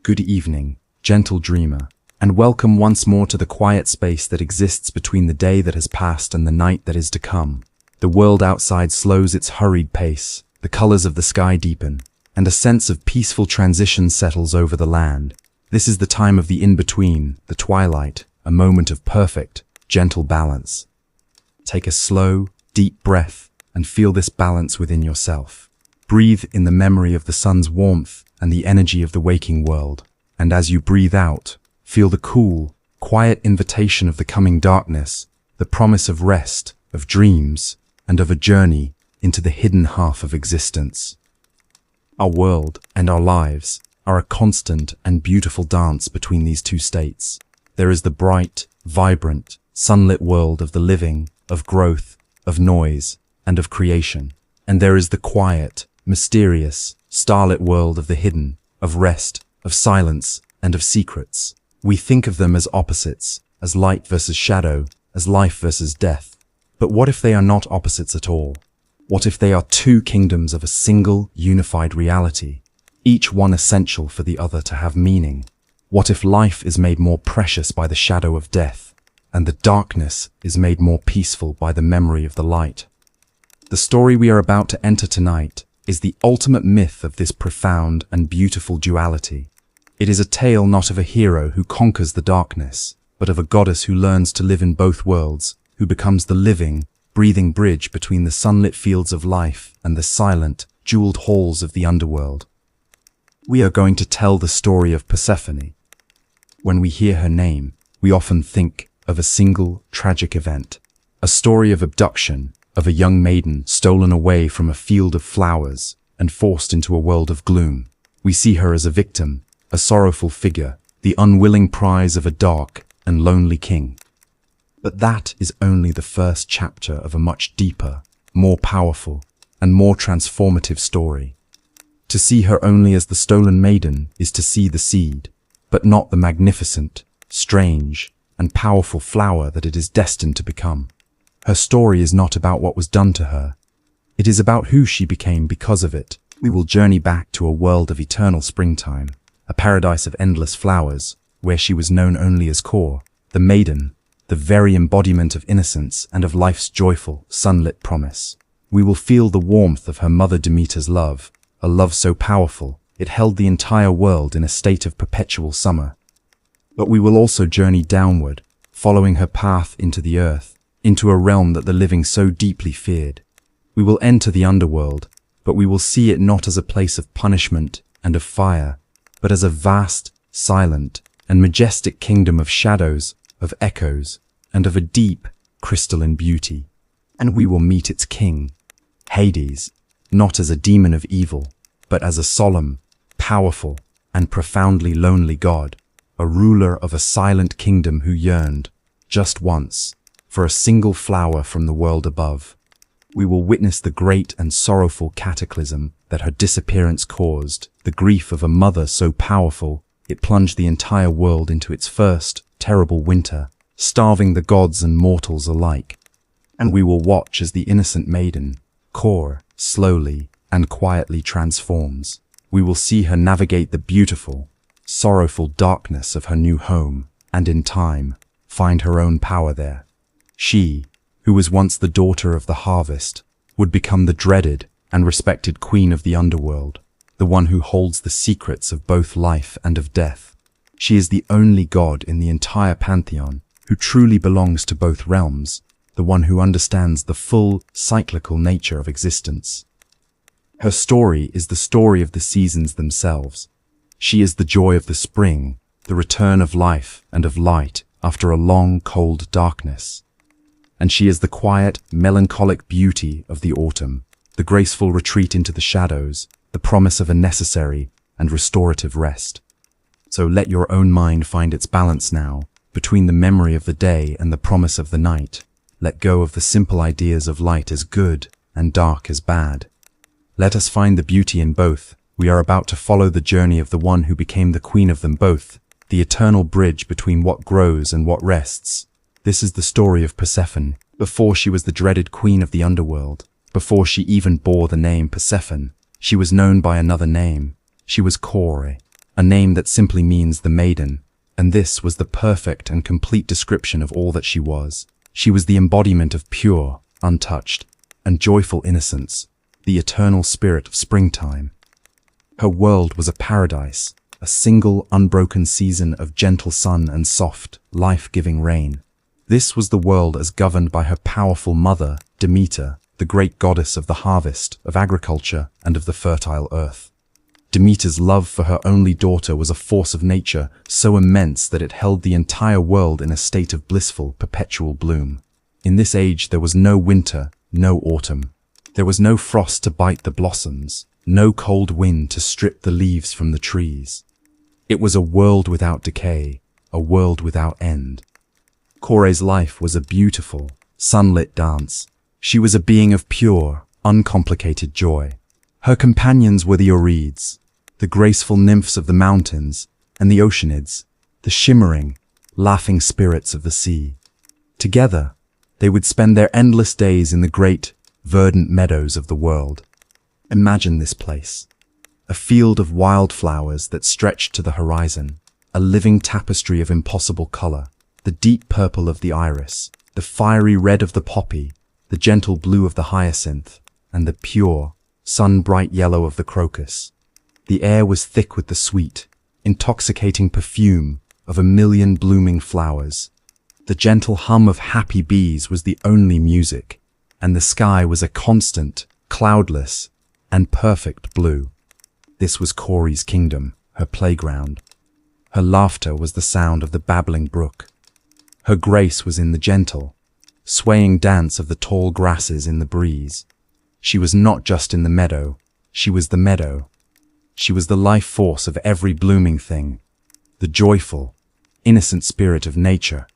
Good evening, gentle dreamer, and welcome once more to the quiet space that exists between the day that has passed and the night that is to come. The world outside slows its hurried pace, the colors of the sky deepen, and a sense of peaceful transition settles over the land. This is the time of the in-between, the twilight, a moment of perfect, gentle balance. Take a slow, deep breath and feel this balance within yourself. Breathe in the memory of the sun's warmth and the energy of the waking world. And as you breathe out, feel the cool, quiet invitation of the coming darkness, the promise of rest, of dreams, and of a journey into the hidden half of existence. Our world and our lives are a constant and beautiful dance between these two states. There is the bright, vibrant, sunlit world of the living, of growth, of noise, and of creation. And there is the quiet, mysterious, starlit world of the hidden, of rest, of silence, and of secrets. We think of them as opposites, as light versus shadow, as life versus death. But what if they are not opposites at all? What if they are two kingdoms of a single, unified reality, each one essential for the other to have meaning? What if life is made more precious by the shadow of death, and the darkness is made more peaceful by the memory of the light? The story we are about to enter tonight is the ultimate myth of this profound and beautiful duality. It is a tale not of a hero who conquers the darkness, but of a goddess who learns to live in both worlds, who becomes the living, breathing bridge between the sunlit fields of life and the silent, jeweled halls of the underworld. We are going to tell the story of Persephone. When we hear her name, we often think of a single, tragic event, a story of abduction, of a young maiden stolen away from a field of flowers and forced into a world of gloom. We see her as a victim, a sorrowful figure, the unwilling prize of a dark and lonely king. But that is only the first chapter of a much deeper, more powerful, and more transformative story. To see her only as the stolen maiden is to see the seed, but not the magnificent, strange, and powerful flower that it is destined to become. Her story is not about what was done to her. It is about who she became because of it. We will journey back to a world of eternal springtime, a paradise of endless flowers, where she was known only as Kor, the maiden, the very embodiment of innocence and of life's joyful, sunlit promise. We will feel the warmth of her mother Demeter's love, a love so powerful, it held the entire world in a state of perpetual summer. But we will also journey downward, following her path into the earth, into a realm that the living so deeply feared. We will enter the underworld, but we will see it not as a place of punishment and of fire, but as a vast, silent, and majestic kingdom of shadows, of echoes, and of a deep, crystalline beauty. And we will meet its king, Hades, not as a demon of evil, but as a solemn, powerful, and profoundly lonely god, a ruler of a silent kingdom who yearned, just once, for a single flower from the world above. We will witness the great and sorrowful cataclysm that her disappearance caused, the grief of a mother so powerful it plunged the entire world into its first, terrible winter, starving the gods and mortals alike. And we will watch as the innocent maiden, Kor, slowly and quietly transforms. We will see her navigate the beautiful, sorrowful darkness of her new home, and in time, find her own power there. She, who was once the daughter of the harvest, would become the dreaded and respected queen of the underworld, the one who holds the secrets of both life and of death. She is the only god in the entire pantheon who truly belongs to both realms, the one who understands the full, cyclical nature of existence. Her story is the story of the seasons themselves. She is the joy of the spring, the return of life and of light after a long, cold darkness. And she is the quiet, melancholic beauty of the autumn, the graceful retreat into the shadows, the promise of a necessary and restorative rest. So let your own mind find its balance now, between the memory of the day and the promise of the night. Let go of the simple ideas of light as good and dark as bad. Let us find the beauty in both. We are about to follow the journey of the one who became the queen of them both, the eternal bridge between what grows and what rests. This is the story of Persephone, before she was the dreaded queen of the underworld. Before she even bore the name Persephone, she was known by another name. She was Kore, a name that simply means the maiden, and this was the perfect and complete description of all that she was. She was the embodiment of pure, untouched, and joyful innocence, the eternal spirit of springtime. Her world was a paradise, a single unbroken season of gentle sun and soft, life-giving rain. This was the world as governed by her powerful mother, Demeter, the great goddess of the harvest, of agriculture, and of the fertile earth. Demeter's love for her only daughter was a force of nature so immense that it held the entire world in a state of blissful, perpetual bloom. In this age there was no winter, no autumn. There was no frost to bite the blossoms, no cold wind to strip the leaves from the trees. It was a world without decay, a world without end. Kore's life was a beautiful, sunlit dance. She was a being of pure, uncomplicated joy. Her companions were the Oreads, the graceful nymphs of the mountains, and the Oceanids, the shimmering, laughing spirits of the sea. Together, they would spend their endless days in the great, verdant meadows of the world. Imagine this place. A field of wildflowers that stretched to the horizon, a living tapestry of impossible color, the deep purple of the iris, the fiery red of the poppy, the gentle blue of the hyacinth, and the pure, sun-bright yellow of the crocus. The air was thick with the sweet, intoxicating perfume of a million blooming flowers. The gentle hum of happy bees was the only music, and the sky was a constant, cloudless, and perfect blue. This was Kore's kingdom, her playground. Her laughter was the sound of the babbling brook. Her grace was in the gentle, swaying dance of the tall grasses in the breeze. She was not just in the meadow, she was the meadow. She was the life force of every blooming thing, the joyful, innocent spirit of nature.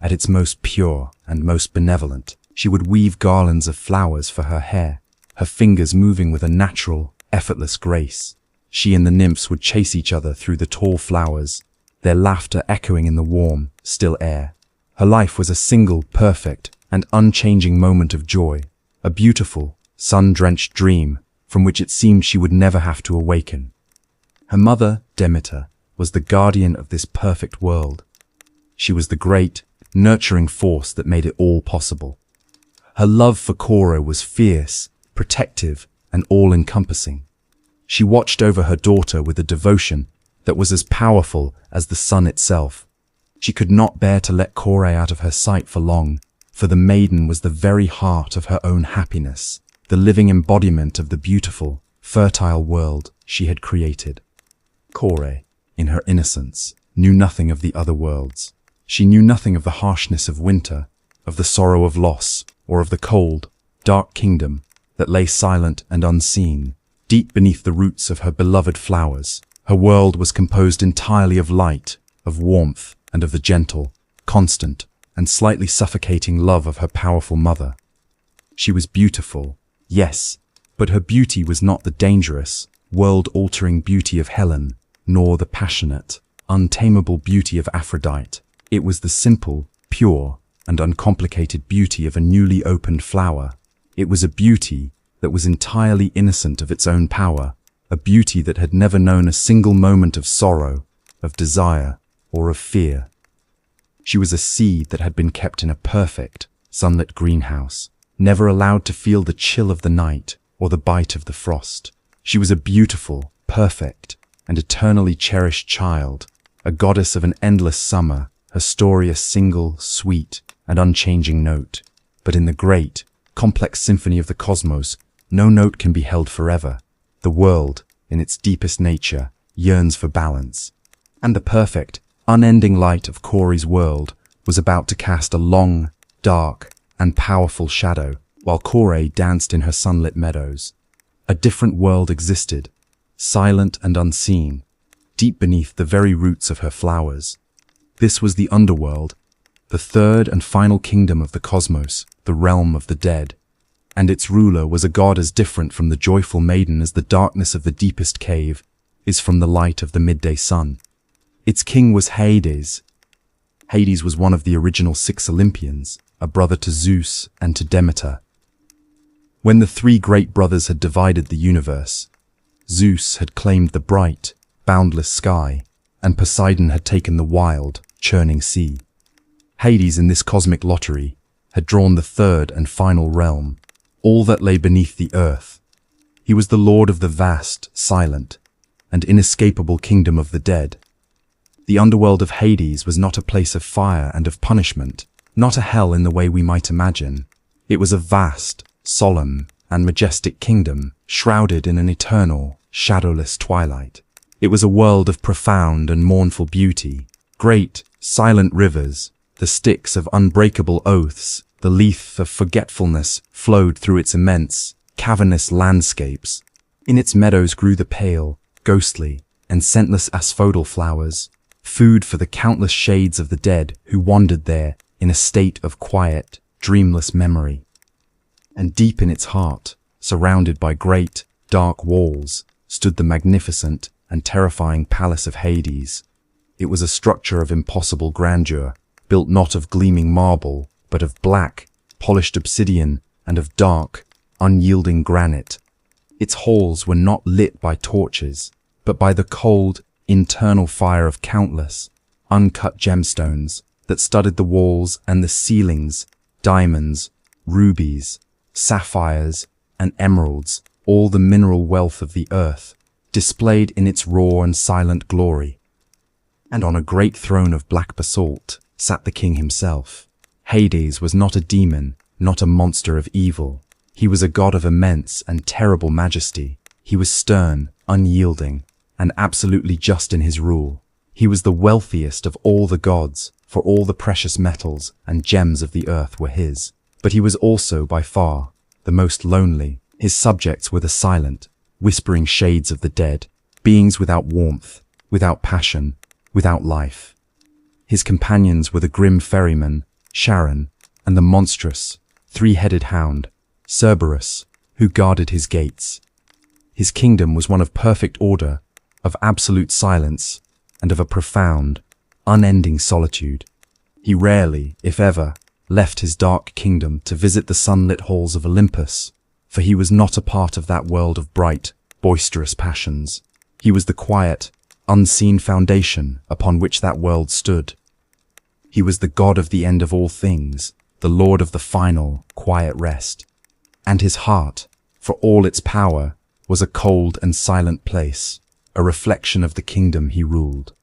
At its most pure and most benevolent, she would weave garlands of flowers for her hair, her fingers moving with a natural, effortless grace. She and the nymphs would chase each other through the tall flowers, their laughter echoing in the warm, still air. Her life was a single, perfect, and unchanging moment of joy, a beautiful, sun-drenched dream from which it seemed she would never have to awaken. Her mother, Demeter, was the guardian of this perfect world. She was the great, nurturing force that made it all possible. Her love for Kore was fierce, protective, and all-encompassing. She watched over her daughter with a devotion that was as powerful as the sun itself. She could not bear to let Kore out of her sight for long, for the maiden was the very heart of her own happiness, the living embodiment of the beautiful, fertile world she had created. Kore, in her innocence, knew nothing of the other worlds. She knew nothing of the harshness of winter, of the sorrow of loss, or of the cold, dark kingdom that lay silent and unseen, deep beneath the roots of her beloved flowers. Her world was composed entirely of light, of warmth, and of the gentle, constant, and slightly suffocating love of her powerful mother. She was beautiful, yes, but her beauty was not the dangerous, world-altering beauty of Helen, nor the passionate, untamable beauty of Aphrodite. It was the simple, pure, and uncomplicated beauty of a newly opened flower. It was a beauty that was entirely innocent of its own power, a beauty that had never known a single moment of sorrow, of desire, or of fear. She was a seed that had been kept in a perfect, sunlit greenhouse, never allowed to feel the chill of the night or the bite of the frost. She was a beautiful, perfect, and eternally cherished child, a goddess of an endless summer, her story a single, sweet, and unchanging note. But in the great, complex symphony of the cosmos, no note can be held forever. The world, in its deepest nature, yearns for balance. And the perfect, unending light of Kore's world was about to cast a long, dark, and powerful shadow, while Kore danced in her sunlit meadows. A different world existed, silent and unseen, deep beneath the very roots of her flowers. This was the Underworld, the third and final kingdom of the cosmos, the realm of the dead. And its ruler was a god as different from the joyful maiden as the darkness of the deepest cave is from the light of the midday sun. Its king was Hades. Hades was one of the original 6 Olympians, a brother to Zeus and to Demeter. When the 3 great brothers had divided the universe, Zeus had claimed the bright, boundless sky, and Poseidon had taken the wild, churning sea. Hades, in this cosmic lottery, had drawn the third and final realm, all that lay beneath the earth. He was the lord of the vast, silent, and inescapable kingdom of the dead. The underworld of Hades was not a place of fire and of punishment, not a hell in the way we might imagine. It was a vast, solemn, and majestic kingdom, shrouded in an eternal, shadowless twilight. It was a world of profound and mournful beauty. Great, silent rivers, the Styx of unbreakable oaths, the Lethe of forgetfulness flowed through its immense, cavernous landscapes. In its meadows grew the pale, ghostly, and scentless asphodel flowers, food for the countless shades of the dead who wandered there in a state of quiet, dreamless memory. And deep in its heart, surrounded by great, dark walls, stood the magnificent and terrifying palace of Hades. It was a structure of impossible grandeur, built not of gleaming marble, but of black, polished obsidian and of dark, unyielding granite. Its halls were not lit by torches, but by the cold, internal fire of countless, uncut gemstones that studded the walls and the ceilings, diamonds, rubies, sapphires, and emeralds, all the mineral wealth of the earth, displayed in its raw and silent glory. And on a great throne of black basalt sat the king himself. Hades was not a demon, not a monster of evil. He was a god of immense and terrible majesty. He was stern, unyielding, and absolutely just in his rule. He was the wealthiest of all the gods, for all the precious metals and gems of the earth were his. But he was also, by far, the most lonely. His subjects were the silent, whispering shades of the dead, beings without warmth, without passion, without life. His companions were the grim ferryman, Charon, and the monstrous, three-headed hound, Cerberus, who guarded his gates. His kingdom was one of perfect order, of absolute silence, and of a profound, unending solitude. He rarely, if ever, left his dark kingdom to visit the sunlit halls of Olympus, for he was not a part of that world of bright, boisterous passions. He was the quiet, unseen foundation upon which that world stood. He was the god of the end of all things, the lord of the final, quiet rest. And his heart, for all its power, was a cold and silent place, a reflection of the kingdom he ruled.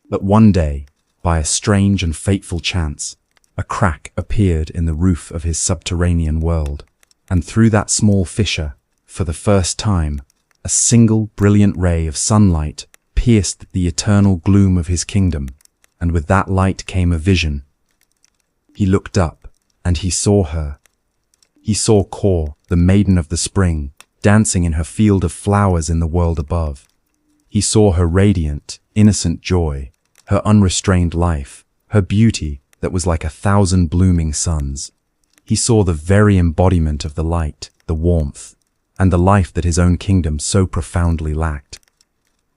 But one day, by a strange and fateful chance, a crack appeared in the roof of his subterranean world, and through that small fissure, for the first time, a single brilliant ray of sunlight pierced the eternal gloom of his kingdom, and with that light came a vision. He looked up, and he saw her. He saw Kor, the maiden of the spring, dancing in her field of flowers in the world above. He saw her radiant, innocent joy, her unrestrained life, her beauty that was like 1,000 blooming suns. He saw the very embodiment of the light, the warmth, and the life that his own kingdom so profoundly lacked.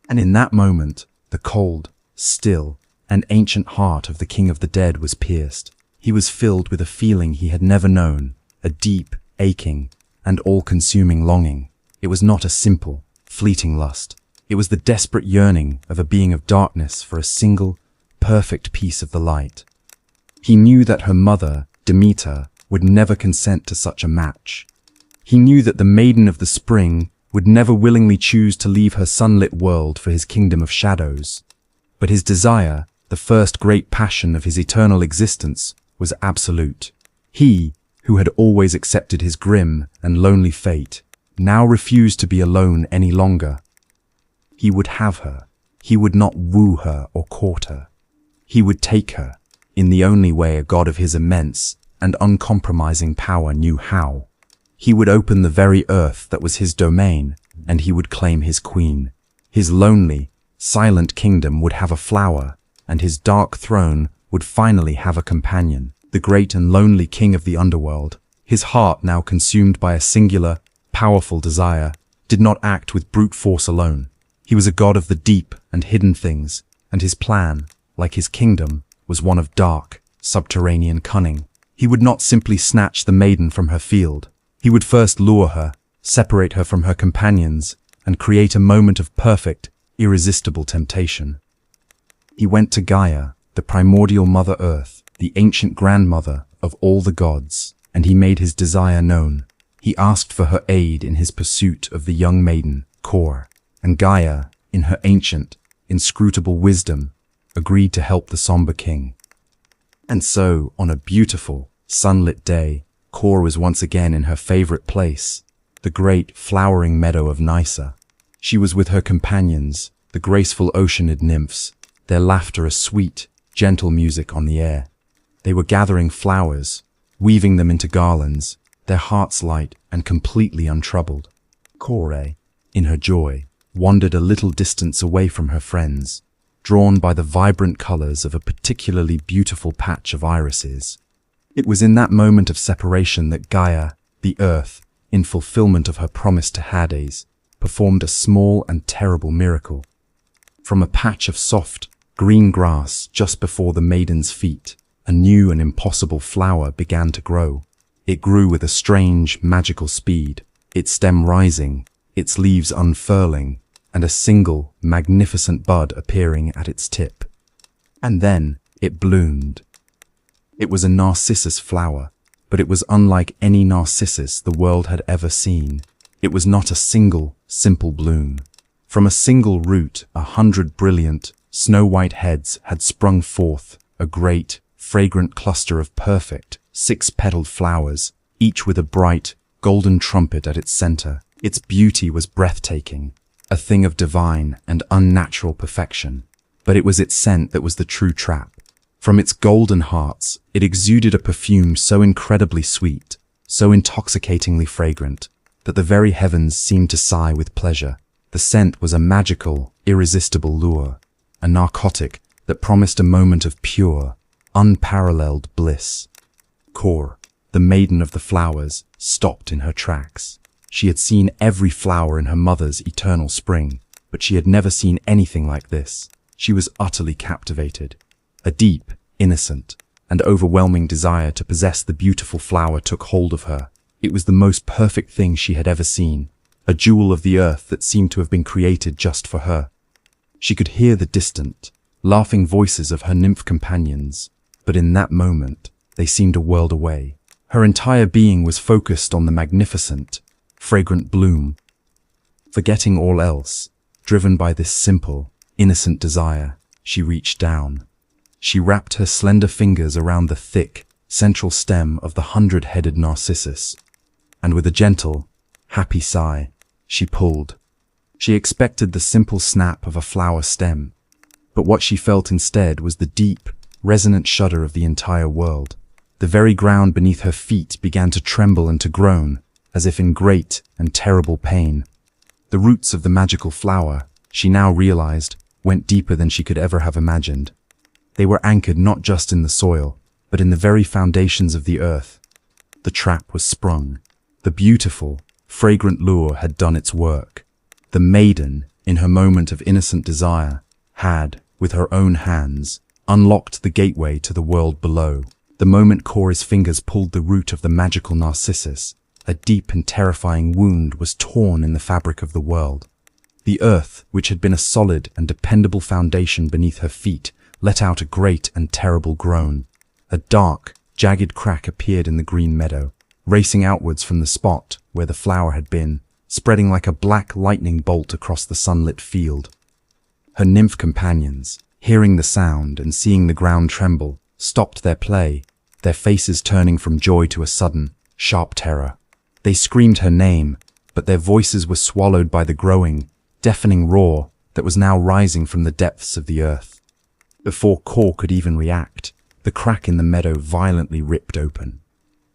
And in that moment, the cold, still, and ancient heart of the king of the dead was pierced. He was filled with a feeling he had never known, a deep, aching, and all-consuming longing. It was not a simple, fleeting lust. It was the desperate yearning of a being of darkness for a single, perfect piece of the light. He knew that her mother, Demeter, would never consent to such a match. He knew that the maiden of the spring would never willingly choose to leave her sunlit world for his kingdom of shadows. But his desire, the first great passion of his eternal existence, was absolute. He, who had always accepted his grim and lonely fate, now refused to be alone any longer. He would have her. He would not woo her or court her. He would take her, in the only way a god of his immense and uncompromising power knew how. He would open the very earth that was his domain, and he would claim his queen. His lonely, silent kingdom would have a flower, and his dark throne would finally have a companion, the great and lonely king of the underworld. His heart, now consumed by a singular, powerful desire, did not act with brute force alone. He was a god of the deep and hidden things, and his plan, like his kingdom, was one of dark, subterranean cunning. He would not simply snatch the maiden from her field. He would first lure her, separate her from her companions, and create a moment of perfect, irresistible temptation. He went to Gaia, the primordial Mother Earth, the ancient grandmother of all the gods, and he made his desire known. He asked for her aid in his pursuit of the young maiden, Kor, and Gaia, in her ancient, inscrutable wisdom, agreed to help the somber king. And so, on a beautiful, sunlit day, Kor was once again in her favorite place, the great, flowering meadow of Nysa. She was with her companions, the graceful oceanid nymphs, their laughter a sweet, gentle music on the air. They were gathering flowers, weaving them into garlands, their hearts light and completely untroubled. Kore, in her joy, wandered a little distance away from her friends, drawn by the vibrant colors of a particularly beautiful patch of irises. It was in that moment of separation that Gaia, the earth, in fulfillment of her promise to Hades, performed a small and terrible miracle. From a patch of soft, green grass just before the maiden's feet, a new and impossible flower began to grow. It grew with a strange, magical speed, its stem rising, its leaves unfurling, and a single, magnificent bud appearing at its tip. And then it bloomed. It was a narcissus flower, but it was unlike any narcissus the world had ever seen. It was not a single, simple bloom. From a single root, 100 brilliant, snow-white heads had sprung forth, a great, fragrant cluster of perfect, six-petaled flowers, each with a bright, golden trumpet at its center. Its beauty was breathtaking, a thing of divine and unnatural perfection. But it was its scent that was the true trap. From its golden hearts, it exuded a perfume so incredibly sweet, so intoxicatingly fragrant, that the very heavens seemed to sigh with pleasure. The scent was a magical, irresistible lure, a narcotic that promised a moment of pure, unparalleled bliss. Kor, the maiden of the flowers, stopped in her tracks. She had seen every flower in her mother's eternal spring, but she had never seen anything like this. She was utterly captivated. A deep, innocent, and overwhelming desire to possess the beautiful flower took hold of her. It was the most perfect thing she had ever seen, a jewel of the earth that seemed to have been created just for her. She could hear the distant, laughing voices of her nymph companions, but in that moment, they seemed a world away. Her entire being was focused on the magnificent, fragrant bloom. Forgetting all else, driven by this simple, innocent desire, she reached down. She wrapped her slender fingers around the thick, central stem of the 100-headed narcissus, and with a gentle, happy sigh, she pulled. She expected the simple snap of a flower stem, but what she felt instead was the deep, resonant shudder of the entire world. The very ground beneath her feet began to tremble and to groan, as if in great and terrible pain. The roots of the magical flower, she now realized, went deeper than she could ever have imagined. They were anchored not just in the soil, but in the very foundations of the earth. The trap was sprung. The beautiful, fragrant lure had done its work. The maiden, in her moment of innocent desire, had, with her own hands, unlocked the gateway to the world below. The moment Kor's fingers pulled the root of the magical narcissus, a deep and terrifying wound was torn in the fabric of the world. The earth, which had been a solid and dependable foundation beneath her feet, let out a great and terrible groan. A dark, jagged crack appeared in the green meadow, racing outwards from the spot where the flower had been, spreading like a black lightning bolt across the sunlit field. Her nymph companions, hearing the sound and seeing the ground tremble, stopped their play, their faces turning from joy to a sudden, sharp terror. They screamed her name, but their voices were swallowed by the growing, deafening roar that was now rising from the depths of the earth. Before Kor could even react, the crack in the meadow violently ripped open.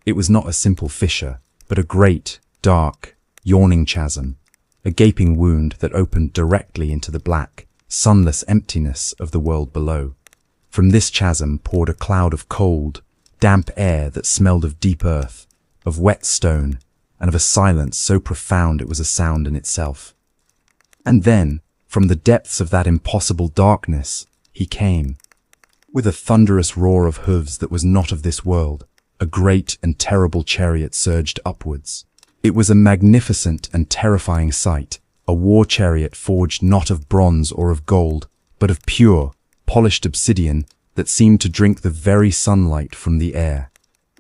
It was not a simple fissure, but a great, dark, yawning chasm, a gaping wound that opened directly into the black, sunless emptiness of the world below. From this chasm poured a cloud of cold, damp air that smelled of deep earth, of wet stone, and of a silence so profound it was a sound in itself. And then, from the depths of that impossible darkness, he came. With a thunderous roar of hooves that was not of this world, a great and terrible chariot surged upwards. It was a magnificent and terrifying sight, a war chariot forged not of bronze or of gold, but of pure, polished obsidian that seemed to drink the very sunlight from the air.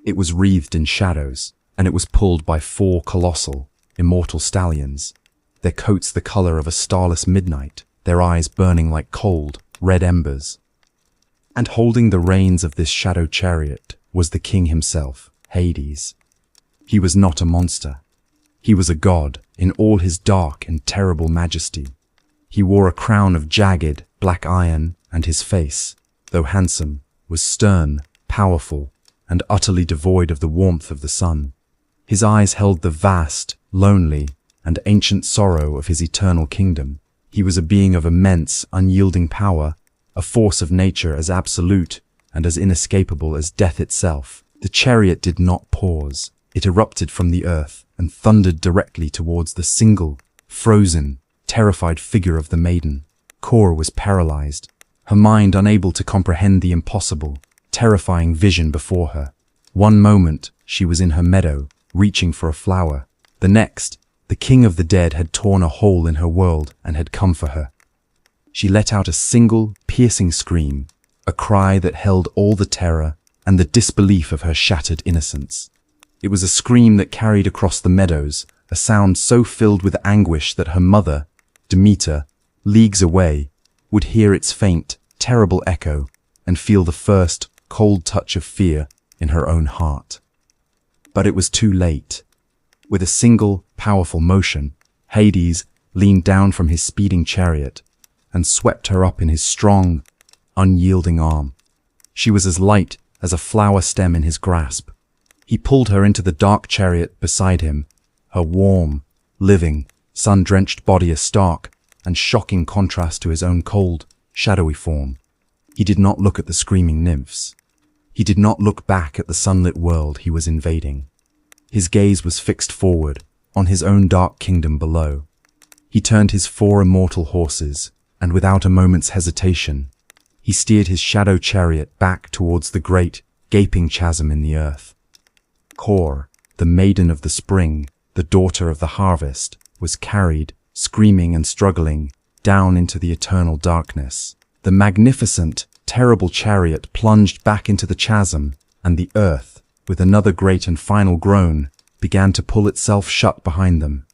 It was wreathed in shadows, and it was pulled by 4 colossal, immortal stallions, their coats the color of a starless midnight, their eyes burning like cold, red embers. And holding the reins of this shadow chariot was the king himself, Hades. He was not a monster. He was a god in all his dark and terrible majesty. He wore a crown of jagged, black iron, and his face, though handsome, was stern, powerful, and utterly devoid of the warmth of the sun. His eyes held the vast, lonely, and ancient sorrow of his eternal kingdom. He was a being of immense, unyielding power, a force of nature as absolute and as inescapable as death itself. The chariot did not pause. It erupted from the earth and thundered directly towards the single, frozen, terrified figure of the maiden. Kor was paralyzed, her mind unable to comprehend the impossible, terrifying vision before her. One moment, she was in her meadow, reaching for a flower. The next, the king of the dead had torn a hole in her world and had come for her. She let out a single, piercing scream, a cry that held all the terror and the disbelief of her shattered innocence. It was a scream that carried across the meadows, a sound so filled with anguish that her mother, Demeter, leagues away, would hear its faint, terrible echo and feel the first, cold touch of fear in her own heart. But it was too late. With a single, powerful motion, Hades leaned down from his speeding chariot and swept her up in his strong, unyielding arm. She was as light as a flower stem in his grasp. He pulled her into the dark chariot beside him, her warm, living, sun-drenched body a stark and shocking contrast to his own cold, shadowy form. He did not look at the screaming nymphs. He did not look back at the sunlit world he was invading. His gaze was fixed forward, on his own dark kingdom below. He turned his 4 immortal horses, and without a moment's hesitation, he steered his shadow chariot back towards the great, gaping chasm in the earth. Kor, the maiden of the spring, the daughter of the harvest, was carried, screaming and struggling, down into the eternal darkness. The magnificent, terrible chariot plunged back into the chasm, and the earth, with another great and final groan, began to pull itself shut behind them.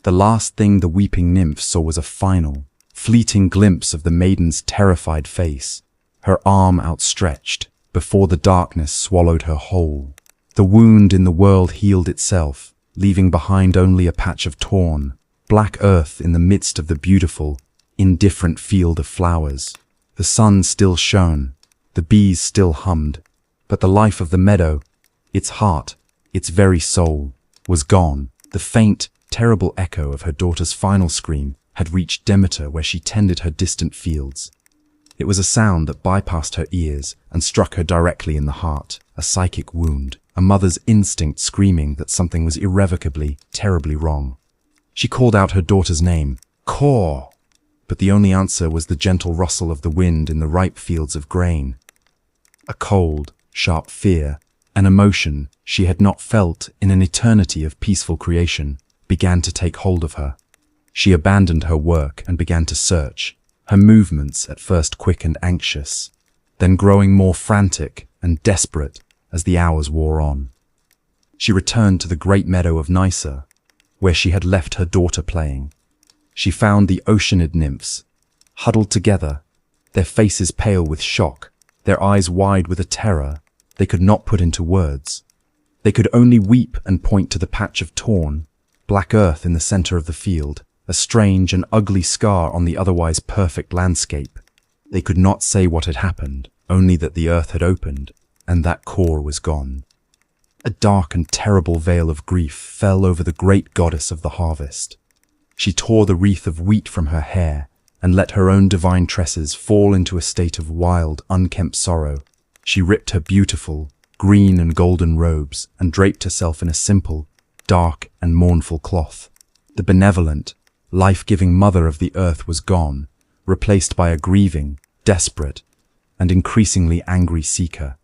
The last thing the weeping nymph saw was a final, fleeting glimpse of the maiden's terrified face, her arm outstretched, before the darkness swallowed her whole. The wound in the world healed itself, leaving behind only a patch of torn, black earth in the midst of the beautiful, indifferent field of flowers. The sun still shone, the bees still hummed, but the life of the meadow, its heart, its very soul, was gone. The faint, terrible echo of her daughter's final scream had reached Demeter where she tended her distant fields. It was a sound that bypassed her ears and struck her directly in the heart, a psychic wound, a mother's instinct screaming that something was irrevocably, terribly wrong. She called out her daughter's name, Kor, but the only answer was the gentle rustle of the wind in the ripe fields of grain. A cold, sharp fear, an emotion she had not felt in an eternity of peaceful creation, began to take hold of her. She abandoned her work and began to search, her movements at first quick and anxious, then growing more frantic and desperate as the hours wore on. She returned to the great meadow of Nysa, where she had left her daughter playing. She found the oceanid nymphs, huddled together, their faces pale with shock, their eyes wide with a terror they could not put into words. They could only weep and point to the patch of torn, black earth in the center of the field, a strange and ugly scar on the otherwise perfect landscape. They could not say what had happened, only that the earth had opened, and that Kor was gone. A dark and terrible veil of grief fell over the great goddess of the harvest. She tore the wreath of wheat from her hair and let her own divine tresses fall into a state of wild, unkempt sorrow. She ripped her beautiful, green and golden robes and draped herself in a simple, dark and mournful cloth. The benevolent, life-giving mother of the earth was gone, replaced by a grieving, desperate, and increasingly angry seeker.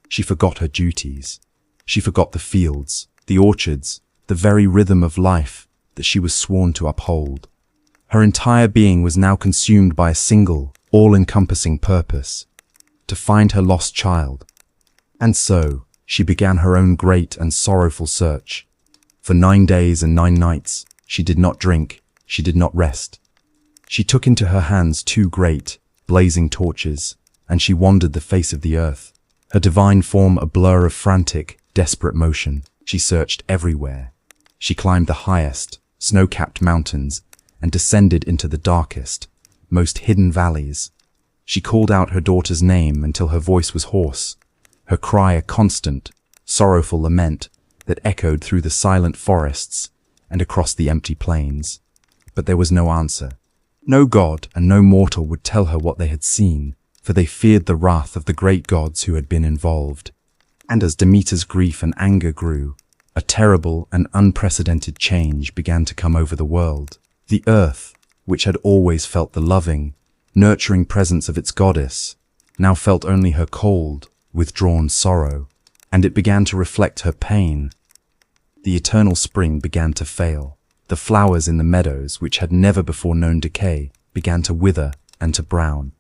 She forgot her duties. She forgot the fields, the orchards, the very rhythm of life, that she was sworn to uphold. Her entire being was now consumed by a single, all-encompassing purpose: to find her lost child. And so, she began her own great and sorrowful search. For 9 days and 9 nights, she did not drink, she did not rest. She took into her hands 2 great, blazing torches, and she wandered the face of the earth, her divine form a blur of frantic, desperate motion. She searched everywhere. She climbed the highest, snow-capped mountains and descended into the darkest, most hidden valleys. She called out her daughter's name until her voice was hoarse, her cry a constant, sorrowful lament that echoed through the silent forests and across the empty plains. But there was no answer. No god and no mortal would tell her what they had seen, for they feared the wrath of the great gods who had been involved. And as Demeter's grief and anger grew, a terrible and unprecedented change began to come over the world. The earth, which had always felt the loving, nurturing presence of its goddess, now felt only her cold, withdrawn sorrow, and it began to reflect her pain. The eternal spring began to fail. The flowers in the meadows, which had never before known decay, began to wither and to brown.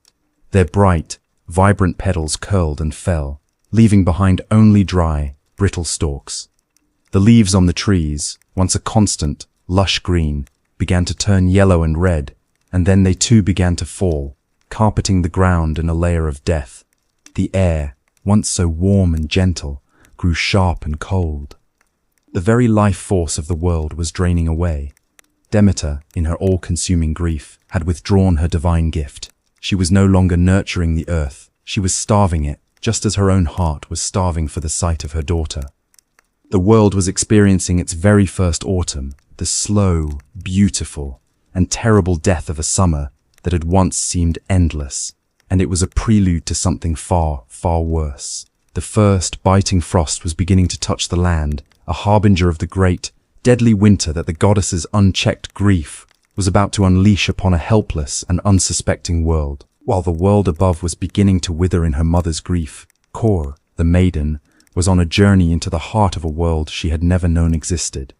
Their bright, vibrant petals curled and fell, leaving behind only dry, brittle stalks. The leaves on the trees, once a constant, lush green, began to turn yellow and red, and then they too began to fall, carpeting the ground in a layer of death. The air, once so warm and gentle, grew sharp and cold. The very life force of the world was draining away. Demeter, in her all-consuming grief, had withdrawn her divine gift. She was no longer nurturing the earth, she was starving it, just as her own heart was starving for the sight of her daughter. The world was experiencing its very first autumn, the slow, beautiful, and terrible death of a summer that had once seemed endless, and it was a prelude to something far, far worse. The first biting frost was beginning to touch the land, a harbinger of the great, deadly winter that the goddess's unchecked grief was about to unleash upon a helpless and unsuspecting world. While the world above was beginning to wither in her mother's grief, Kor, the maiden, was on a journey into the heart of a world she had never known existed.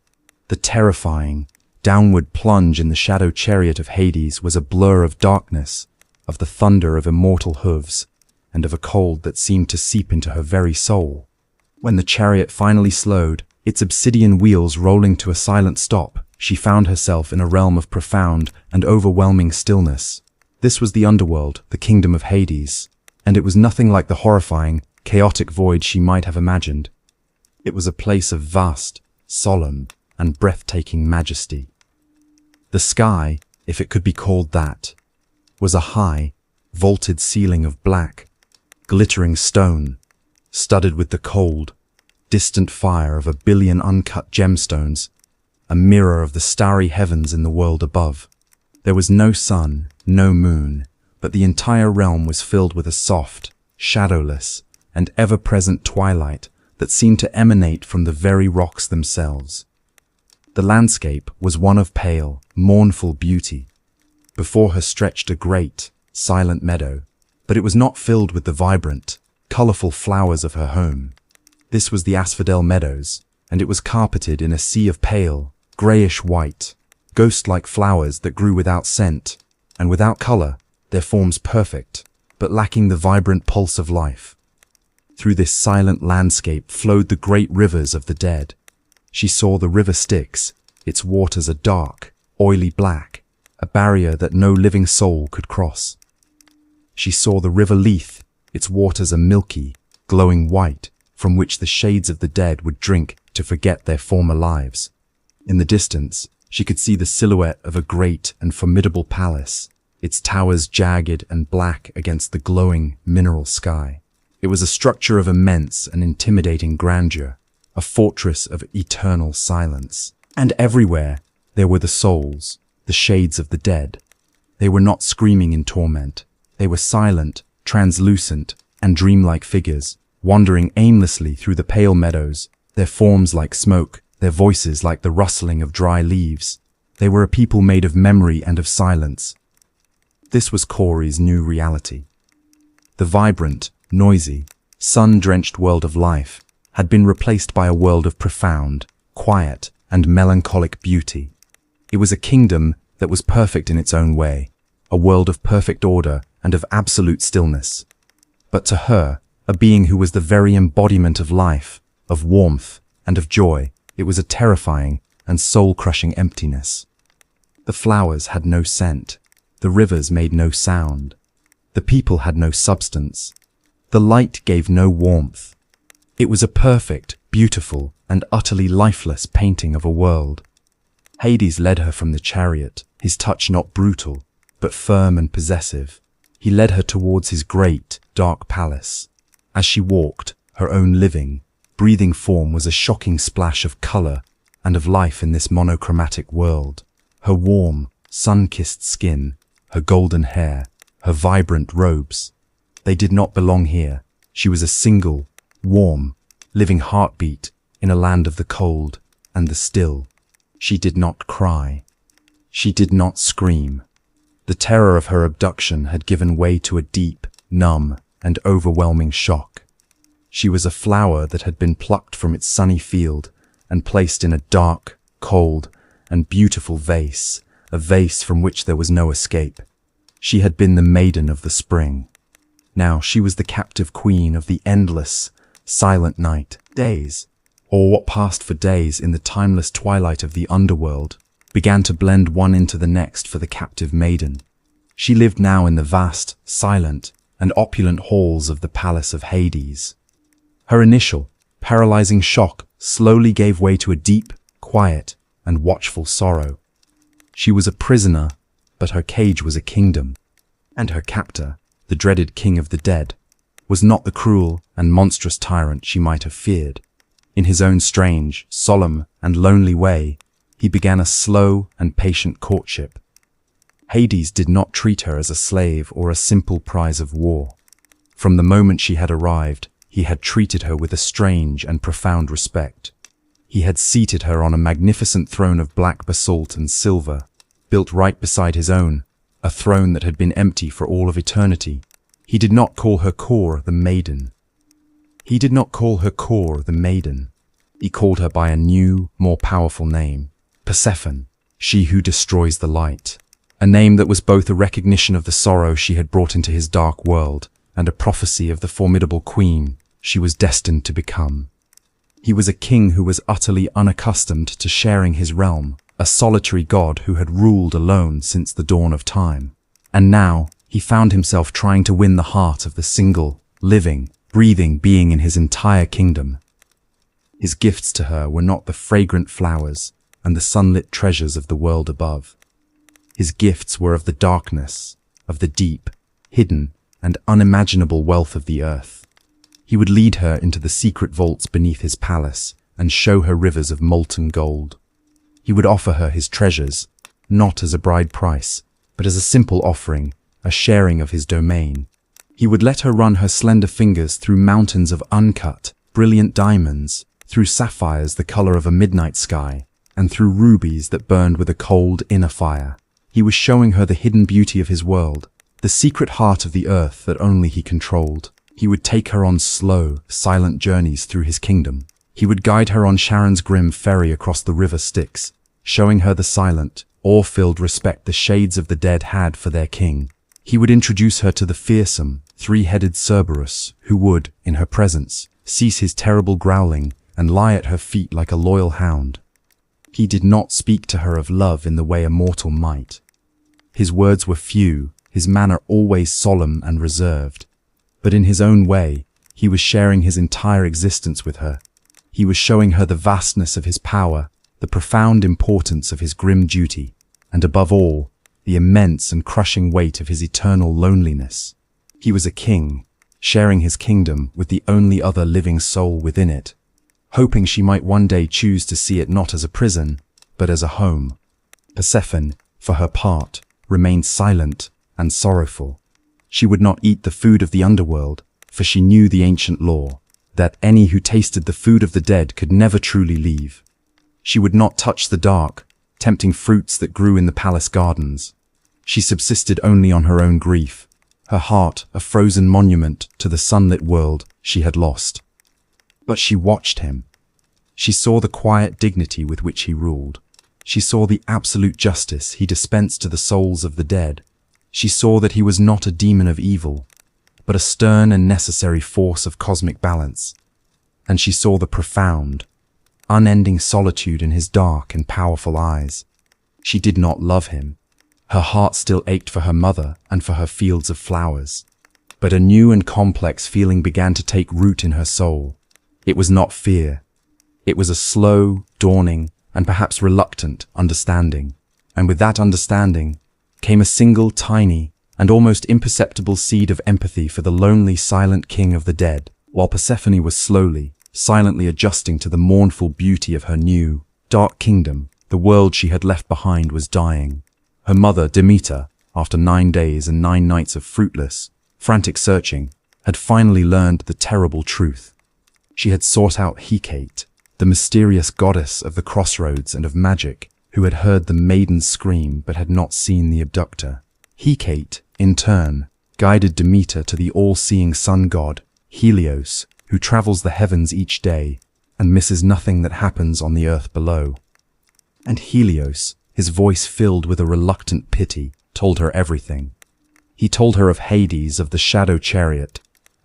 The terrifying, downward plunge in the shadow chariot of Hades was a blur of darkness, of the thunder of immortal hooves, and of a cold that seemed to seep into her very soul. When the chariot finally slowed, its obsidian wheels rolling to a silent stop, she found herself in a realm of profound and overwhelming stillness. This was the Underworld, the kingdom of Hades, and it was nothing like the horrifying, chaotic void she might have imagined. It was a place of vast, solemn, and breathtaking majesty. The sky, if it could be called that, was a high, vaulted ceiling of black, glittering stone, studded with the cold, distant fire of a billion uncut gemstones, a mirror of the starry heavens in the world above. There was no sun, no moon, but the entire realm was filled with a soft, shadowless, and ever-present twilight that seemed to emanate from the very rocks themselves. The landscape was one of pale, mournful beauty. Before her stretched a great, silent meadow, but it was not filled with the vibrant, colorful flowers of her home. This was the Asphodel Meadows, and it was carpeted in a sea of pale, grayish-white, ghost-like flowers that grew without scent, and without color, their forms perfect, but lacking the vibrant pulse of life. Through this silent landscape flowed the great rivers of the dead. She saw the river Styx, its waters a dark, oily black, a barrier that no living soul could cross. She saw the river Lethe, its waters a milky, glowing white, from which the shades of the dead would drink to forget their former lives. In the distance, she could see the silhouette of a great and formidable palace, its towers jagged and black against the glowing, mineral sky. It was a structure of immense and intimidating grandeur, a fortress of eternal silence. And everywhere, there were the souls, the shades of the dead. They were not screaming in torment. They were silent, translucent, and dreamlike figures, wandering aimlessly through the pale meadows, their forms like smoke, their voices like the rustling of dry leaves. They were a people made of memory and of silence. This was Corey's new reality. The vibrant, noisy, sun-drenched world of life had been replaced by a world of profound, quiet, and melancholic beauty. It was a kingdom that was perfect in its own way, a world of perfect order and of absolute stillness. But to her, a being who was the very embodiment of life, of warmth, and of joy, it was a terrifying and soul-crushing emptiness. The flowers had no scent, the rivers made no sound, the people had no substance, the light gave no warmth. It was a perfect, beautiful, and utterly lifeless painting of a world. Hades led her from the chariot, his touch not brutal, but firm and possessive. He led her towards his great, dark palace. As she walked, her own living, breathing form was a shocking splash of color and of life in this monochromatic world. Her warm, sun-kissed skin, her golden hair, her vibrant robes. They did not belong here. She was a single, warm, living heartbeat in a land of the cold and the still. She did not cry. She did not scream. The terror of her abduction had given way to a deep, numb, and overwhelming shock. She was a flower that had been plucked from its sunny field and placed in a dark, cold, and beautiful vase, a vase from which there was no escape. She had been the maiden of the spring. Now she was the captive queen of the endless, silent night, days, or what passed for days in the timeless twilight of the underworld, began to blend one into the next for the captive maiden. She lived now in the vast, silent, and opulent halls of the palace of Hades. Her initial, paralyzing shock slowly gave way to a deep, quiet, and watchful sorrow. She was a prisoner, but her cage was a kingdom, and her captor, the dreaded king of the dead, was not the cruel and monstrous tyrant she might have feared. In his own strange, solemn, and lonely way, he began a slow and patient courtship. Hades did not treat her as a slave or a simple prize of war. From the moment she had arrived, he had treated her with a strange and profound respect. He had seated her on a magnificent throne of black basalt and silver, built right beside his own, a throne that had been empty for all of eternity. He did not call her Kor the maiden. He called her by a new, more powerful name, Persephone, she who destroys the light. A name that was both a recognition of the sorrow she had brought into his dark world and a prophecy of the formidable queen she was destined to become. He was a king who was utterly unaccustomed to sharing his realm, a solitary god who had ruled alone since the dawn of time. And now he found himself trying to win the heart of the single, living, breathing being in his entire kingdom. His gifts to her were not the fragrant flowers and the sunlit treasures of the world above. His gifts were of the darkness, of the deep, hidden, and unimaginable wealth of the earth. He would lead her into the secret vaults beneath his palace and show her rivers of molten gold. He would offer her his treasures, not as a bride price, but as a simple offering, a sharing of his domain. He would let her run her slender fingers through mountains of uncut, brilliant diamonds, through sapphires the color of a midnight sky, and through rubies that burned with a cold inner fire. He was showing her the hidden beauty of his world, the secret heart of the earth that only he controlled. He would take her on slow, silent journeys through his kingdom. He would guide her on Charon's grim ferry across the river Styx, showing her the silent, awe-filled respect the shades of the dead had for their king. He would introduce her to the fearsome, three-headed Cerberus, who would, in her presence, cease his terrible growling and lie at her feet like a loyal hound. He did not speak to her of love in the way a mortal might. His words were few, his manner always solemn and reserved. But in his own way, he was sharing his entire existence with her. He was showing her the vastness of his power, the profound importance of his grim duty, and above all, the immense and crushing weight of his eternal loneliness. He was a king, sharing his kingdom with the only other living soul within it, hoping she might one day choose to see it not as a prison, but as a home. Persephone, for her part, remained silent and sorrowful. She would not eat the food of the underworld, for she knew the ancient law, that any who tasted the food of the dead could never truly leave. She would not touch the dark, tempting fruits that grew in the palace gardens. She subsisted only on her own grief, her heart a frozen monument to the sunlit world she had lost. But she watched him. She saw the quiet dignity with which he ruled. She saw the absolute justice he dispensed to the souls of the dead. She saw that he was not a demon of evil, but a stern and necessary force of cosmic balance. And she saw the profound, unending solitude in his dark and powerful eyes. She did not love him. Her heart still ached for her mother and for her fields of flowers. But a new and complex feeling began to take root in her soul. It was not fear. It was a slow, dawning, and perhaps reluctant understanding. And with that understanding came a single, tiny, and almost imperceptible seed of empathy for the lonely, silent king of the dead, while Persephone was slowly, silently adjusting to the mournful beauty of her new, dark kingdom. The world she had left behind was dying. Her mother, Demeter, after 9 days and 9 nights of fruitless, frantic searching, had finally learned the terrible truth. She had sought out Hecate, the mysterious goddess of the crossroads and of magic, who had heard the maiden scream but had not seen the abductor. Hecate, in turn, guided Demeter to the all-seeing sun god, Helios, who travels the heavens each day and misses nothing that happens on the earth below. And Helios, his voice filled with a reluctant pity, told her everything. He told her of Hades, of the shadow chariot,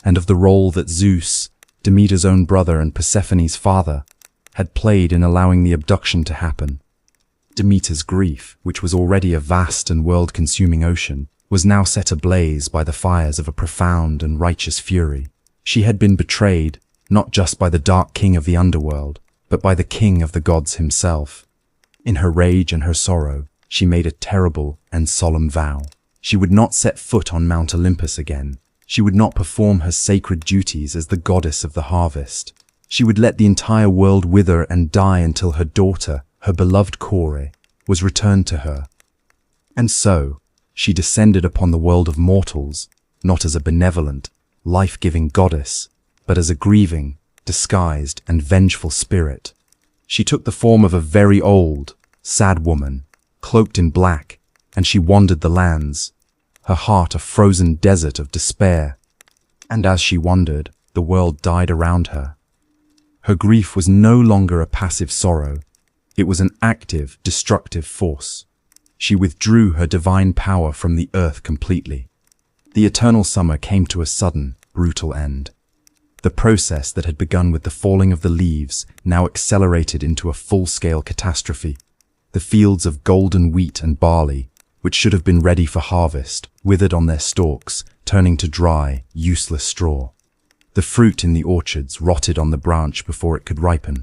and of the role that Zeus, Demeter's own brother and Persephone's father, had played in allowing the abduction to happen. Demeter's grief, which was already a vast and world-consuming ocean, was now set ablaze by the fires of a profound and righteous fury. She had been betrayed, not just by the dark king of the underworld, but by the king of the gods himself. In her rage and her sorrow, she made a terrible and solemn vow. She would not set foot on Mount Olympus again. She would not perform her sacred duties as the goddess of the harvest. She would let the entire world wither and die until her daughter, her beloved Kore, was returned to her. And so, she descended upon the world of mortals, not as a benevolent, life-giving goddess, but as a grieving, disguised, and vengeful spirit. She took the form of a very old, sad woman, cloaked in black, and she wandered the lands, her heart a frozen desert of despair. And as she wandered, the world died around her. Her grief was no longer a passive sorrow. It was an active, destructive force. She withdrew her divine power from the earth completely. The eternal summer came to a sudden, brutal end. The process that had begun with the falling of the leaves now accelerated into a full-scale catastrophe. The fields of golden wheat and barley, which should have been ready for harvest, withered on their stalks, turning to dry, useless straw. The fruit in the orchards rotted on the branch before it could ripen.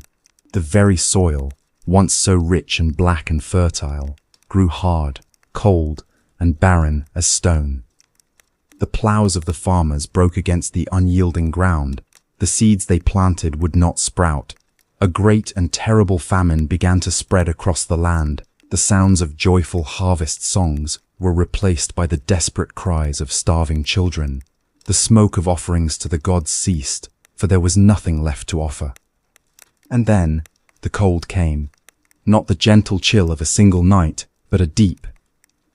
The very soil, once so rich and black and fertile, grew hard, cold, and barren as stone. The ploughs of the farmers broke against the unyielding ground. The seeds they planted would not sprout. A great and terrible famine began to spread across the land. The sounds of joyful harvest songs were replaced by the desperate cries of starving children. The smoke of offerings to the gods ceased, for there was nothing left to offer. And then the cold came. Not the gentle chill of a single night, but a deep,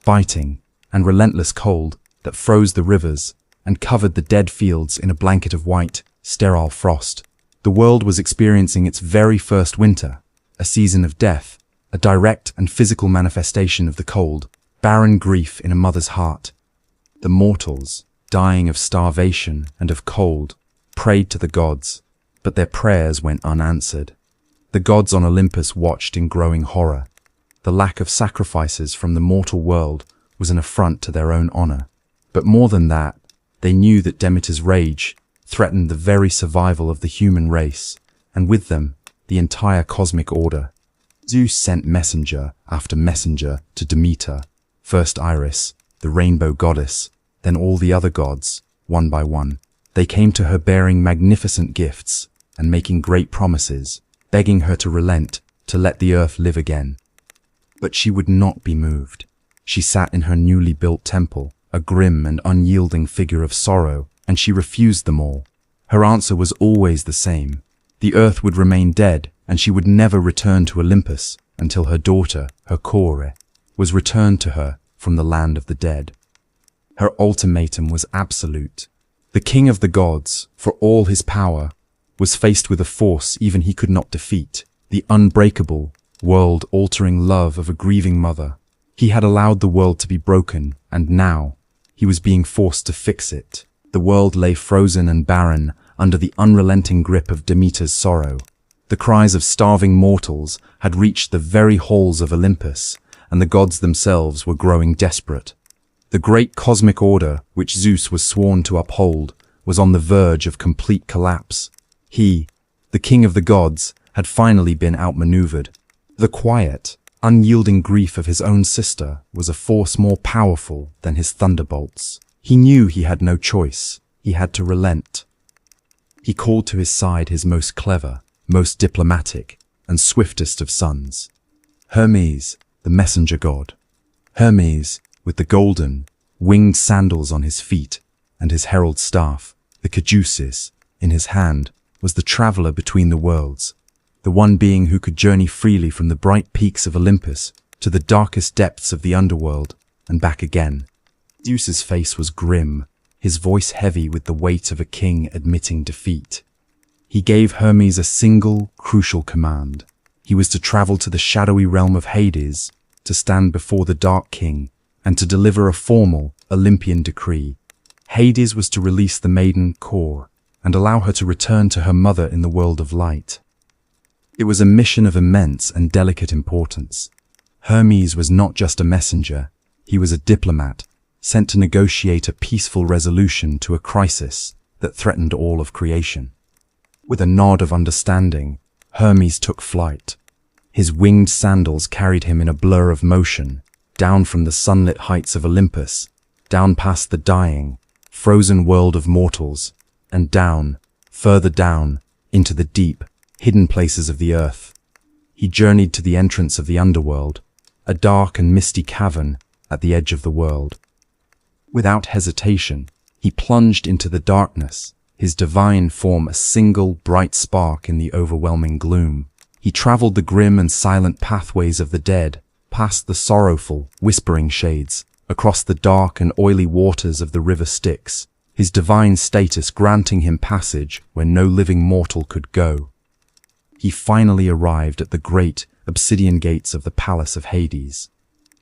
biting, and relentless cold that froze the rivers and covered the dead fields in a blanket of white, sterile frost. The world was experiencing its very first winter, a season of death, a direct and physical manifestation of the cold, barren grief in a mother's heart. The mortals, dying of starvation and of cold, prayed to the gods, but their prayers went unanswered. The gods on Olympus watched in growing horror. The lack of sacrifices from the mortal world was an affront to their own honor. But more than that, they knew that Demeter's rage threatened the very survival of the human race, and with them, the entire cosmic order. Zeus sent messenger after messenger to Demeter, first Iris, the rainbow goddess, then all the other gods, one by one. They came to her bearing magnificent gifts and making great promises, begging her to relent, to let the earth live again. But she would not be moved. She sat in her newly built temple, a grim and unyielding figure of sorrow, and she refused them all. Her answer was always the same. The earth would remain dead, and she would never return to Olympus until her daughter, her Kore, was returned to her from the land of the dead. Her ultimatum was absolute. The king of the gods, for all his power, was faced with a force even he could not defeat. The unbreakable, world-altering love of a grieving mother. He had allowed the world to be broken, and now he was being forced to fix it. The world lay frozen and barren under the unrelenting grip of Demeter's sorrow. The cries of starving mortals had reached the very halls of Olympus, and the gods themselves were growing desperate. The great cosmic order, which Zeus was sworn to uphold, was on the verge of complete collapse. He, the king of the gods, had finally been outmaneuvered. The quiet, unyielding grief of his own sister was a force more powerful than his thunderbolts. He knew he had no choice. He had to relent. He called to his side his most clever, most diplomatic, and swiftest of sons. Hermes, the messenger god. Hermes, with the golden, winged sandals on his feet, and his herald staff, the caduceus, in his hand, was the traveler between the worlds, the one being who could journey freely from the bright peaks of Olympus to the darkest depths of the underworld, and back again. Zeus's face was grim, his voice heavy with the weight of a king admitting defeat. He gave Hermes a single, crucial command. He was to travel to the shadowy realm of Hades, to stand before the Dark King, and to deliver a formal, Olympian decree. Hades was to release the maiden Core, and allow her to return to her mother in the world of light. It was a mission of immense and delicate importance. Hermes was not just a messenger, he was a diplomat, sent to negotiate a peaceful resolution to a crisis that threatened all of creation. With a nod of understanding, Hermes took flight. His winged sandals carried him in a blur of motion, down from the sunlit heights of Olympus, down past the dying, frozen world of mortals, and down, further down, into the deep, hidden places of the earth. He journeyed to the entrance of the Underworld, a dark and misty cavern at the edge of the world. Without hesitation, he plunged into the darkness, his divine form a single bright spark in the overwhelming gloom. He traveled the grim and silent pathways of the dead, past the sorrowful, whispering shades, across the dark and oily waters of the river Styx, his divine status granting him passage where no living mortal could go. He finally arrived at the great, obsidian gates of the palace of Hades.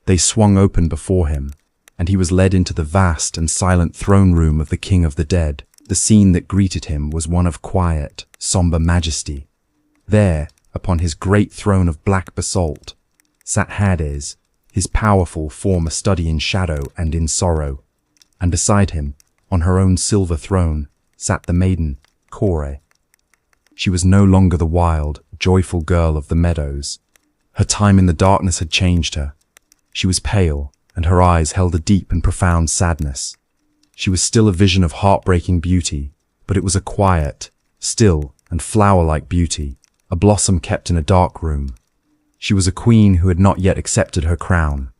They swung open before him, and he was led into the vast and silent throne room of the King of the Dead. The scene that greeted him was one of quiet, somber majesty. There, upon his great throne of black basalt, sat Hades, his powerful form a study in shadow and in sorrow, and beside him, on her own silver throne, sat the maiden, Core. She was no longer the wild, joyful girl of the meadows. Her time in the darkness had changed her. She was pale, and her eyes held a deep and profound sadness. She was still a vision of heartbreaking beauty, but it was a quiet, still, and flower-like beauty, a blossom kept in a dark room. She was a queen who had not yet accepted her crown.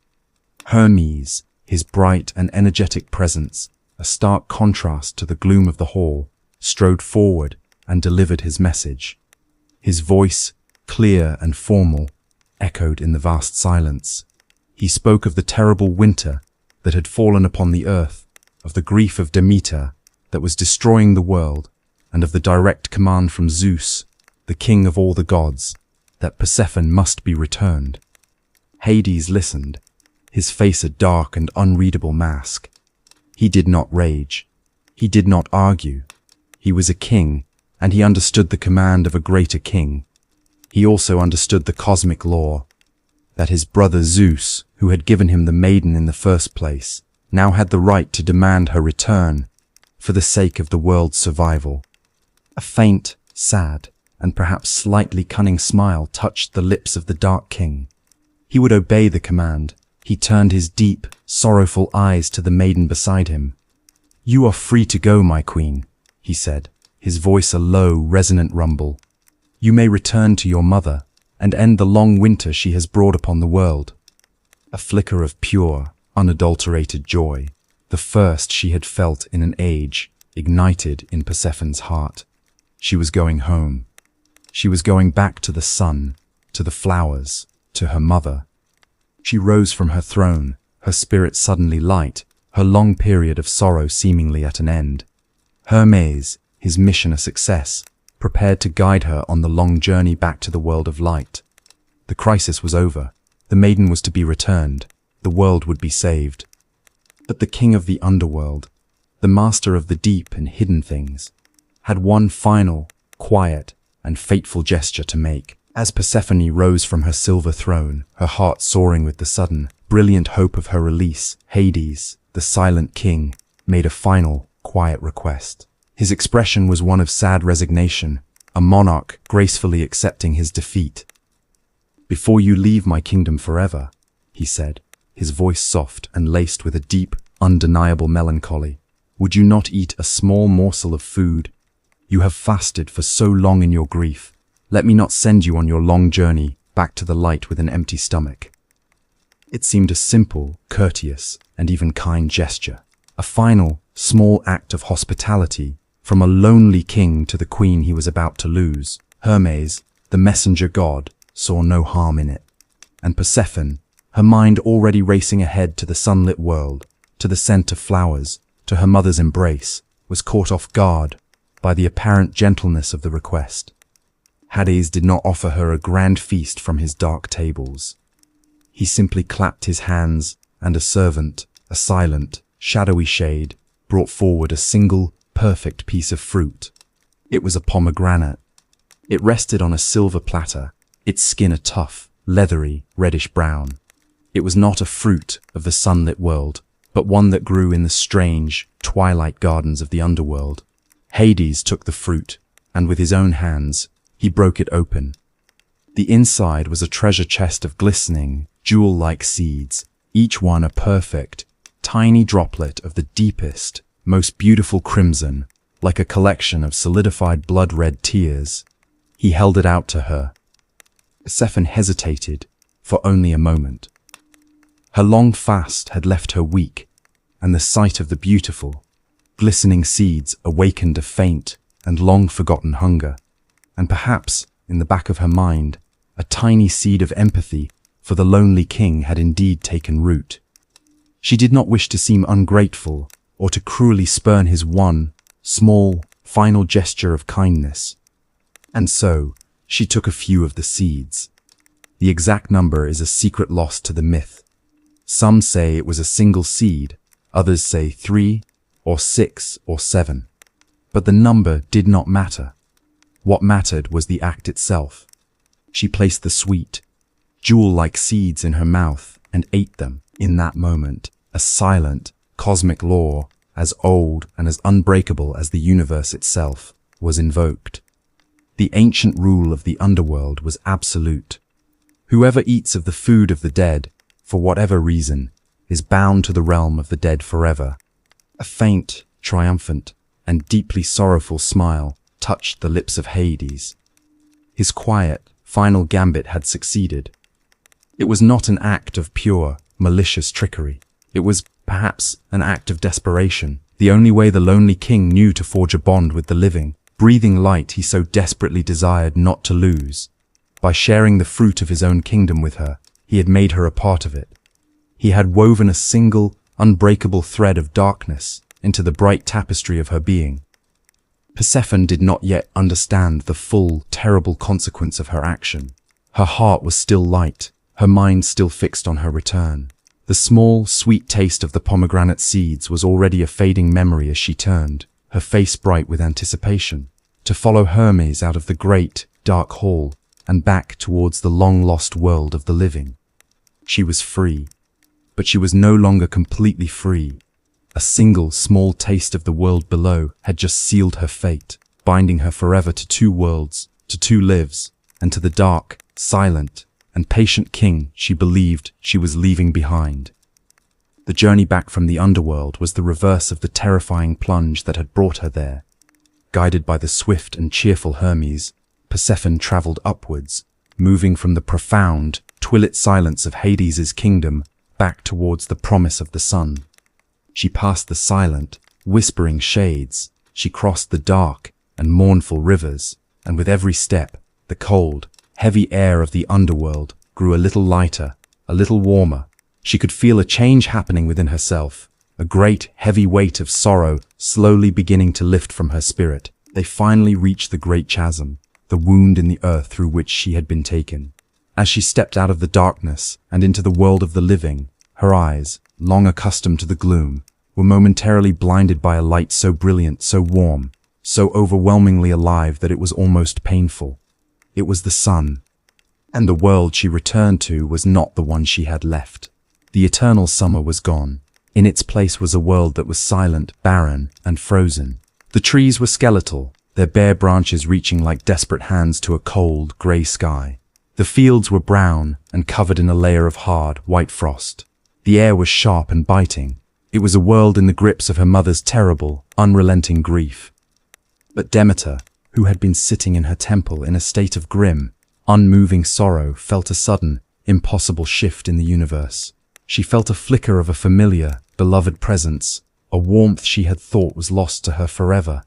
Hermes, his bright and energetic presence, a stark contrast to the gloom of the hall, strode forward and delivered his message. His voice, clear and formal, echoed in the vast silence. He spoke of the terrible winter that had fallen upon the earth, of the grief of Demeter that was destroying the world, and of the direct command from Zeus, the king of all the gods, that Persephone must be returned. Hades listened, his face a dark and unreadable mask. He did not rage. He did not argue. He was a king, and he understood the command of a greater king. He also understood the cosmic law, that his brother Zeus, who had given him the maiden in the first place, now had the right to demand her return, for the sake of the world's survival. A faint, sad, and perhaps slightly cunning smile touched the lips of the Dark King. He would obey the command. He turned his deep, sorrowful eyes to the maiden beside him. "You are free to go, my queen," he said, his voice a low, resonant rumble. "You may return to your mother and end the long winter she has brought upon the world." A flicker of pure, unadulterated joy, the first she had felt in an age, ignited in Persephone's heart. She was going home. She was going back to the sun, to the flowers, to her mother. She rose from her throne, her spirit suddenly light, her long period of sorrow seemingly at an end. Hermes, his mission a success, prepared to guide her on the long journey back to the world of light. The crisis was over. The maiden was to be returned. The world would be saved. But the king of the underworld, the master of the deep and hidden things, had one final, quiet, and fateful gesture to make. As Persephone rose from her silver throne, her heart soaring with the sudden, brilliant hope of her release, Hades, the silent king, made a final, quiet request. His expression was one of sad resignation, a monarch gracefully accepting his defeat. "Before you leave my kingdom forever," he said, his voice soft and laced with a deep, undeniable melancholy, "would you not eat a small morsel of food? You have fasted for so long in your grief. Let me not send you on your long journey back to the light with an empty stomach." It seemed a simple, courteous, and even kind gesture. A final, small act of hospitality from a lonely king to the queen he was about to lose. Hermes, the messenger god, saw no harm in it. And Persephone, her mind already racing ahead to the sunlit world, to the scent of flowers, to her mother's embrace, was caught off guard by the apparent gentleness of the request. Hades did not offer her a grand feast from his dark tables. He simply clapped his hands, and a servant, a silent, shadowy shade, brought forward a single, perfect piece of fruit. It was a pomegranate. It rested on a silver platter, its skin a tough, leathery, reddish-brown. It was not a fruit of the sunlit world, but one that grew in the strange, twilight gardens of the underworld. Hades took the fruit, and with his own hands, he broke it open. The inside was a treasure chest of glistening, jewel-like seeds, each one a perfect, tiny droplet of the deepest, most beautiful crimson, like a collection of solidified blood-red tears. He held it out to her. Persephone hesitated for only a moment. Her long fast had left her weak, and the sight of the beautiful, glistening seeds awakened a faint and long-forgotten hunger. And perhaps, in the back of her mind, a tiny seed of empathy for the lonely king had indeed taken root. She did not wish to seem ungrateful or to cruelly spurn his one, small, final gesture of kindness. And so, she took a few of the seeds. The exact number is a secret lost to the myth. Some say it was a single seed, others say 3, or 6, or 7. But the number did not matter. What mattered was the act itself. She placed the sweet, jewel-like seeds in her mouth and ate them. In that moment, a silent, cosmic law, as old and as unbreakable as the universe itself, was invoked. The ancient rule of the underworld was absolute. Whoever eats of the food of the dead, for whatever reason, is bound to the realm of the dead forever. A faint, triumphant, and deeply sorrowful smile touched the lips of Hades. His quiet, final gambit had succeeded. It was not an act of pure, malicious trickery. It was, perhaps, an act of desperation, the only way the lonely king knew to forge a bond with the living, breathing light he so desperately desired not to lose. By sharing the fruit of his own kingdom with her, he had made her a part of it. He had woven a single, unbreakable thread of darkness into the bright tapestry of her being. Persephone did not yet understand the full, terrible consequence of her action. Her heart was still light, her mind still fixed on her return. The small, sweet taste of the pomegranate seeds was already a fading memory as she turned, her face bright with anticipation, to follow Hermes out of the great, dark hall and back towards the long-lost world of the living. She was free, but she was no longer completely free. A single, small taste of the world below had just sealed her fate, binding her forever to two worlds, to two lives, and to the dark, silent, and patient king she believed she was leaving behind. The journey back from the underworld was the reverse of the terrifying plunge that had brought her there. Guided by the swift and cheerful Hermes, Persephone traveled upwards, moving from the profound, twilit silence of Hades's kingdom back towards the promise of the sun. She passed the silent, whispering shades, she crossed the dark and mournful rivers, and with every step, the cold, heavy air of the underworld grew a little lighter, a little warmer. She could feel a change happening within herself, a great, heavy weight of sorrow slowly beginning to lift from her spirit. They finally reached the great chasm, the wound in the earth through which she had been taken. As she stepped out of the darkness and into the world of the living, her eyes, long accustomed to the gloom, were momentarily blinded by a light so brilliant, so warm, so overwhelmingly alive that it was almost painful. It was the sun, and the world she returned to was not the one she had left. The eternal summer was gone. In its place was a world that was silent, barren, and frozen. The trees were skeletal, their bare branches reaching like desperate hands to a cold, grey sky. The fields were brown and covered in a layer of hard, white frost. The air was sharp and biting. It was a world in the grips of her mother's terrible, unrelenting grief. But Demeter, who had been sitting in her temple in a state of grim, unmoving sorrow, felt a sudden, impossible shift in the universe. She felt a flicker of a familiar, beloved presence, a warmth she had thought was lost to her forever.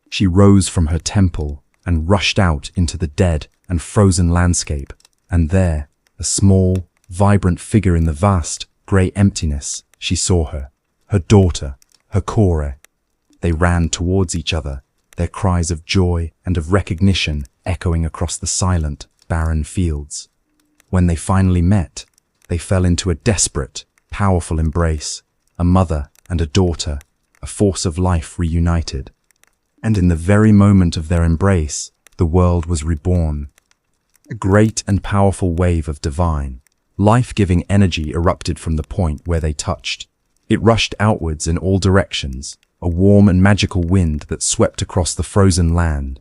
She rose from her temple and rushed out into the dead and frozen landscape, and there, a small, vibrant figure in the vast, grey emptiness, she saw her daughter, her Kore. They ran towards each other, their cries of joy and of recognition echoing across the silent, barren fields. When they finally met, they fell into a desperate, powerful embrace, a mother and a daughter, a force of life reunited. And in the very moment of their embrace, the world was reborn. A great and powerful wave of divine, life-giving energy erupted from the point where they touched. It rushed outwards in all directions, a warm and magical wind that swept across the frozen land.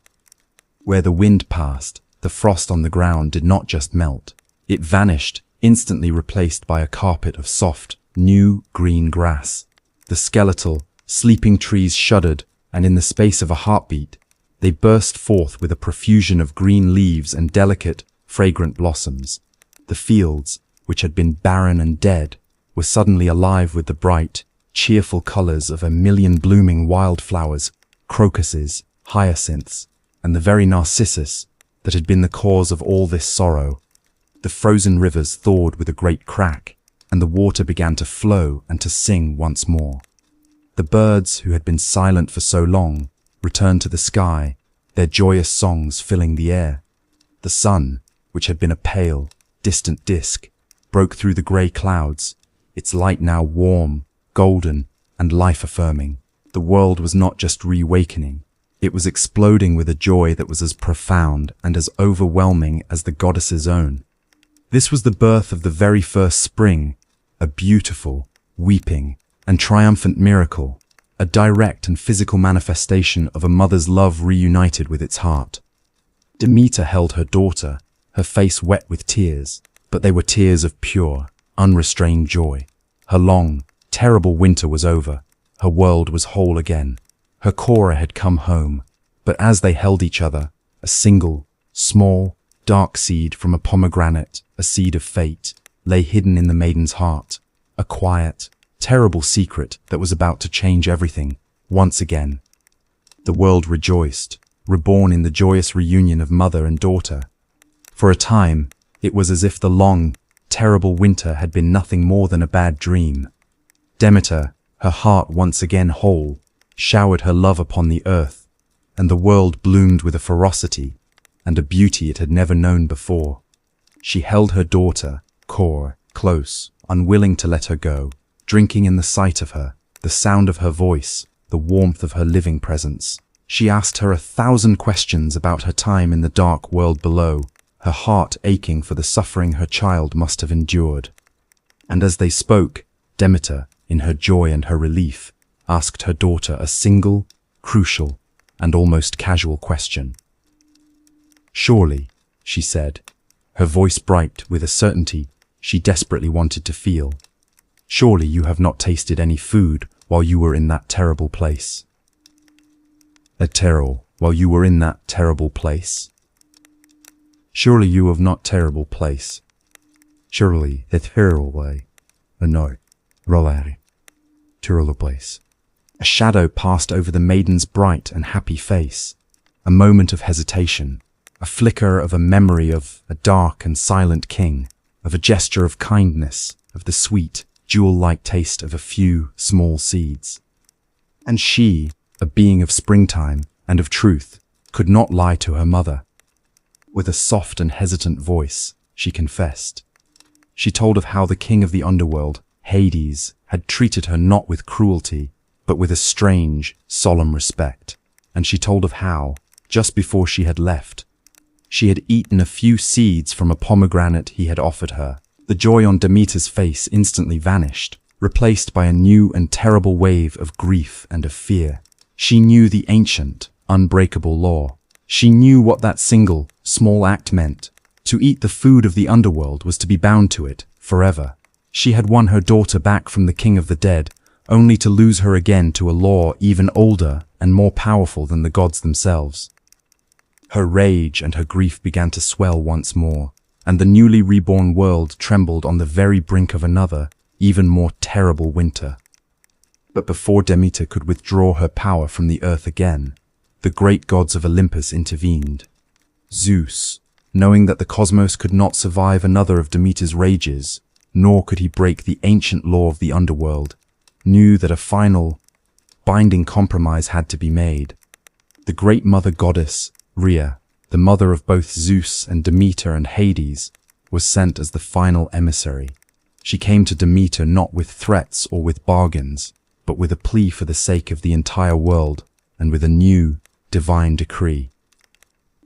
Where the wind passed, the frost on the ground did not just melt. It vanished, instantly replaced by a carpet of soft, new green grass. The skeletal, sleeping trees shuddered, and in the space of a heartbeat, they burst forth with a profusion of green leaves and delicate, fragrant blossoms. The fields, which had been barren and dead, were suddenly alive with the bright, cheerful colors of a million blooming wildflowers, crocuses, hyacinths, and the very narcissus that had been the cause of all this sorrow. The frozen rivers thawed with a great crack, and the water began to flow and to sing once more. The birds, who had been silent for so long, returned to the sky, their joyous songs filling the air. The sun, which had been a pale, distant disk, broke through the grey clouds, its light now warm, golden, and life-affirming. The world was not just reawakening, it was exploding with a joy that was as profound and as overwhelming as the goddess's own. This was the birth of the very first spring, a beautiful, weeping, and triumphant miracle, a direct and physical manifestation of a mother's love reunited with its heart. Demeter held her daughter, her face wet with tears, but they were tears of pure, unrestrained joy. Her long, terrible winter was over. Her world was whole again. Her Kore had come home, but as they held each other, a single, small, dark seed from a pomegranate, a seed of fate, lay hidden in the maiden's heart, a quiet, terrible secret that was about to change everything, once again. The world rejoiced, reborn in the joyous reunion of mother and daughter. For a time, it was as if the long, terrible winter had been nothing more than a bad dream. Demeter, her heart once again whole, showered her love upon the earth, and the world bloomed with a ferocity and a beauty it had never known before. She held her daughter, Kore, close, unwilling to let her go, drinking in the sight of her, the sound of her voice, the warmth of her living presence. She asked her 1,000 questions about her time in the dark world below, her heart aching for the suffering her child must have endured. And as they spoke, Demeter, in her joy and her relief, asked her daughter a single, crucial, and almost casual question. "Surely," she said, her voice bright with a certainty she desperately wanted to feel, "surely you have not tasted any food while you were in that terrible place." While you were in that terrible place? Surely you have not terrible place. Surely the terrible way. No, rolari. Terrible place. A shadow passed over the maiden's bright and happy face. A moment of hesitation. A flicker of a memory of a dark and silent king, of a gesture of kindness, of the sweet, jewel-like taste of a few small seeds. And she, a being of springtime and of truth, could not lie to her mother. With a soft and hesitant voice, she confessed. She told of how the king of the underworld, Hades, had treated her not with cruelty, but with a strange, solemn respect. And she told of how, just before she had left, she had eaten a few seeds from a pomegranate he had offered her. The joy on Demeter's face instantly vanished, replaced by a new and terrible wave of grief and of fear. She knew the ancient, unbreakable law. She knew what that single, small act meant. To eat the food of the underworld was to be bound to it, forever. She had won her daughter back from the king of the dead, only to lose her again to a law even older and more powerful than the gods themselves. Her rage and her grief began to swell once more, and the newly reborn world trembled on the very brink of another, even more terrible winter. But before Demeter could withdraw her power from the earth again, the great gods of Olympus intervened. Zeus, knowing that the cosmos could not survive another of Demeter's rages, nor could he break the ancient law of the underworld, knew that a final, binding compromise had to be made. The great mother goddess, Rhea, the mother of both Zeus and Demeter and Hades, was sent as the final emissary. She came to Demeter not with threats or with bargains, but with a plea for the sake of the entire world and with a new, divine decree.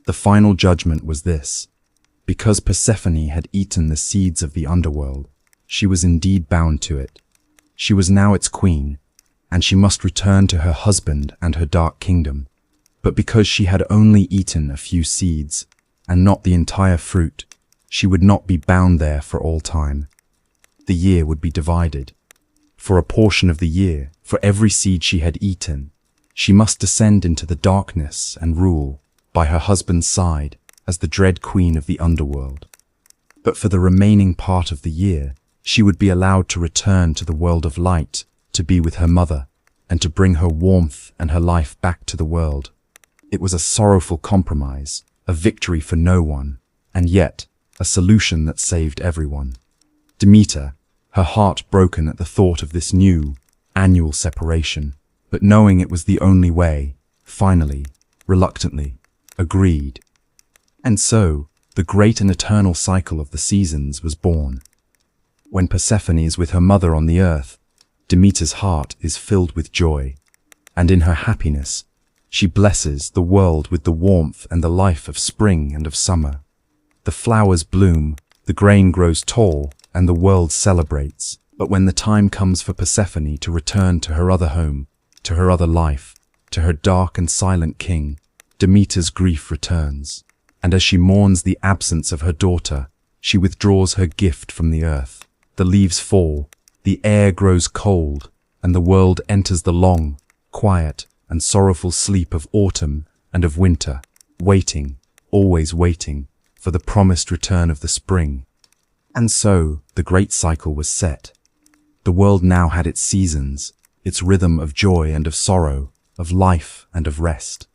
The final judgment was this: because Persephone had eaten the seeds of the underworld, she was indeed bound to it. She was now its queen, and she must return to her husband and her dark kingdom. But because she had only eaten a few seeds, and not the entire fruit, she would not be bound there for all time. The year would be divided. For a portion of the year, for every seed she had eaten, she must descend into the darkness and rule, by her husband's side, as the dread queen of the underworld. But for the remaining part of the year, she would be allowed to return to the world of light, to be with her mother, and to bring her warmth and her life back to the world. It was a sorrowful compromise, a victory for no one, and yet a solution that saved everyone. Demeter, her heart broken at the thought of this new, annual separation, but knowing it was the only way, finally, reluctantly, agreed. And so, the great and eternal cycle of the seasons was born. When Persephone is with her mother on the earth, Demeter's heart is filled with joy, and in her happiness, she blesses the world with the warmth and the life of spring and of summer. The flowers bloom, the grain grows tall, and the world celebrates. But when the time comes for Persephone to return to her other home, to her other life, to her dark and silent king, Demeter's grief returns. And as she mourns the absence of her daughter, she withdraws her gift from the earth. The leaves fall, the air grows cold, and the world enters the long, quiet, and sorrowful sleep of autumn and of winter, waiting, always waiting, for the promised return of the spring. And so the great cycle was set. The world now had its seasons, its rhythm of joy and of sorrow, of life and of rest.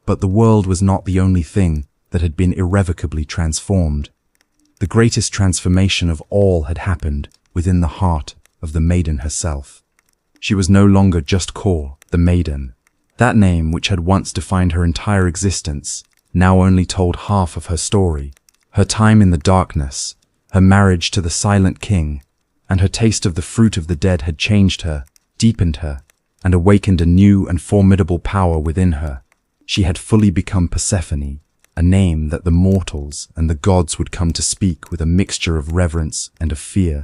But the world was not the only thing that had been irrevocably transformed. The greatest transformation of all had happened within the heart of the maiden herself. She was no longer just Kor, the maiden. That name, which had once defined her entire existence, now only told half of her story. Her time in the darkness, her marriage to the silent king, and her taste of the fruit of the dead had changed her, deepened her, and awakened a new and formidable power within her. She had fully become Persephone, a name that the mortals and the gods would come to speak with a mixture of reverence and of fear.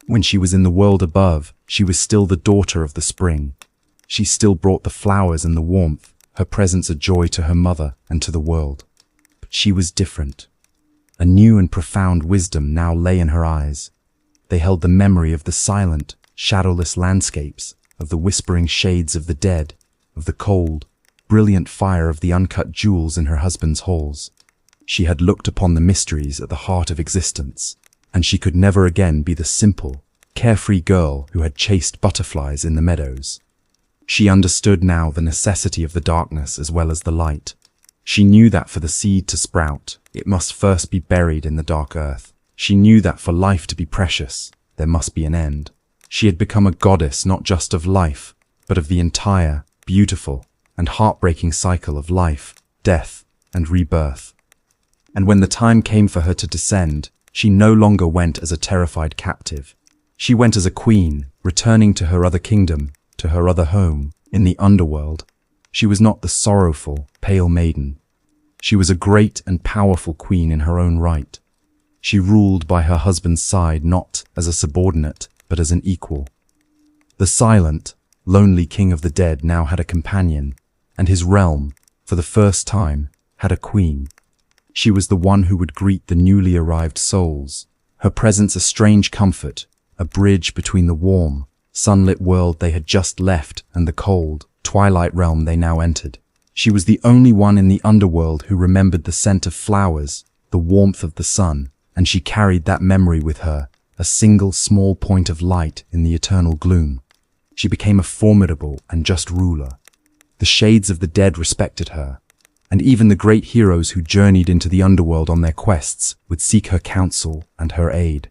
When she was in the world above, she was still the daughter of the spring. She still brought the flowers and the warmth, her presence a joy to her mother and to the world. But she was different. A new and profound wisdom now lay in her eyes. They held the memory of the silent, shadowless landscapes, of the whispering shades of the dead, of the cold, brilliant fire of the uncut jewels in her husband's halls. She had looked upon the mysteries at the heart of existence, and she could never again be the simple, carefree girl who had chased butterflies in the meadows. She understood now the necessity of the darkness as well as the light. She knew that for the seed to sprout, it must first be buried in the dark earth. She knew that for life to be precious, there must be an end. She had become a goddess not just of life, but of the entire, beautiful, and heartbreaking cycle of life, death, and rebirth. And when the time came for her to descend, she no longer went as a terrified captive. She went as a queen, returning to her other kingdom, to her other home, in the underworld. She was not the sorrowful, pale maiden. She was a great and powerful queen in her own right. She ruled by her husband's side not as a subordinate, but as an equal. The silent, lonely king of the dead now had a companion, and his realm, for the first time, had a queen. She was the one who would greet the newly arrived souls, her presence a strange comfort, a bridge between the warm, sunlit world they had just left and the cold, twilight realm they now entered. She was the only one in the underworld who remembered the scent of flowers, the warmth of the sun, and she carried that memory with her, a single small point of light in the eternal gloom. She became a formidable and just ruler. The shades of the dead respected her, and even the great heroes who journeyed into the underworld on their quests would seek her counsel and her aid.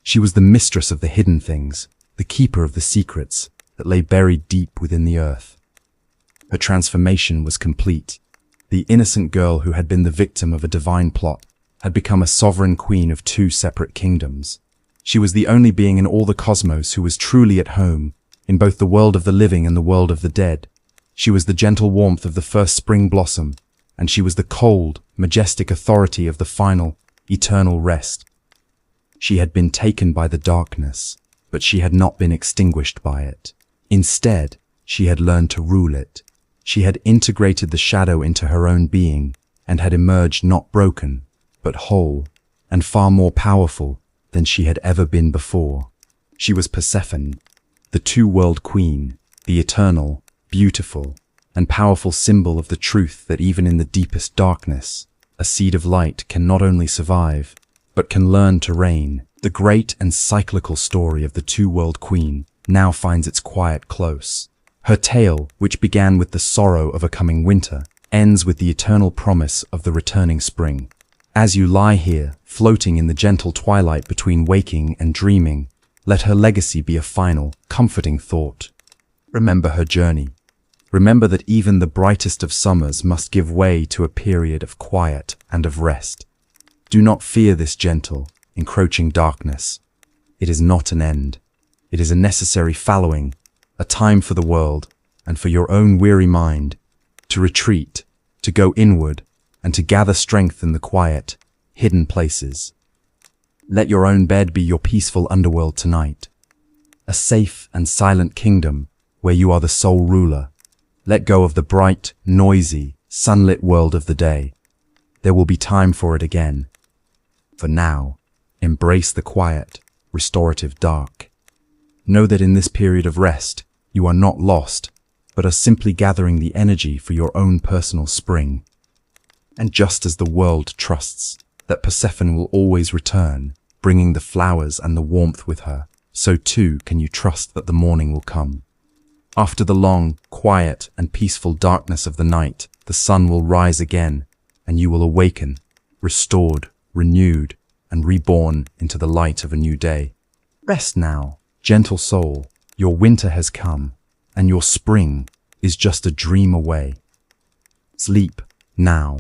She was the mistress of the hidden things, the keeper of the secrets that lay buried deep within the earth. Her transformation was complete. The innocent girl who had been the victim of a divine plot had become a sovereign queen of two separate kingdoms. She was the only being in all the cosmos who was truly at home in both the world of the living and the world of the dead. She was the gentle warmth of the first spring blossom, and she was the cold, majestic authority of the final, eternal rest. She had been taken by the darkness, but she had not been extinguished by it. Instead, she had learned to rule it. She had integrated the shadow into her own being, and had emerged not broken, but whole, and far more powerful than she had ever been before. She was Persephone, the two-world queen, the eternal, beautiful, and powerful symbol of the truth that even in the deepest darkness, a seed of light can not only survive, but can learn to reign. The great and cyclical story of the two-world queen now finds its quiet close. Her tale, which began with the sorrow of a coming winter, ends with the eternal promise of the returning spring. As you lie here, floating in the gentle twilight between waking and dreaming, let her legacy be a final, comforting thought. Remember her journey. Remember that even the brightest of summers must give way to a period of quiet and of rest. Do not fear this gentle, encroaching darkness. It is not an end. It is a necessary fallowing, a time for the world, and for your own weary mind, to retreat, to go inward, and to gather strength in the quiet, hidden places. Let your own bed be your peaceful underworld tonight, a safe and silent kingdom where you are the sole ruler. Let go of the bright, noisy, sunlit world of the day. There will be time for it again. For now, embrace the quiet, restorative dark. Know that in this period of rest, you are not lost, but are simply gathering the energy for your own personal spring. And just as the world trusts that Persephone will always return, bringing the flowers and the warmth with her, so too can you trust that the morning will come. After the long, quiet, and peaceful darkness of the night, the sun will rise again, and you will awaken, restored, renewed, and reborn into the light of a new day. Rest now, gentle soul. Your winter has come, and your spring is just a dream away. Sleep now.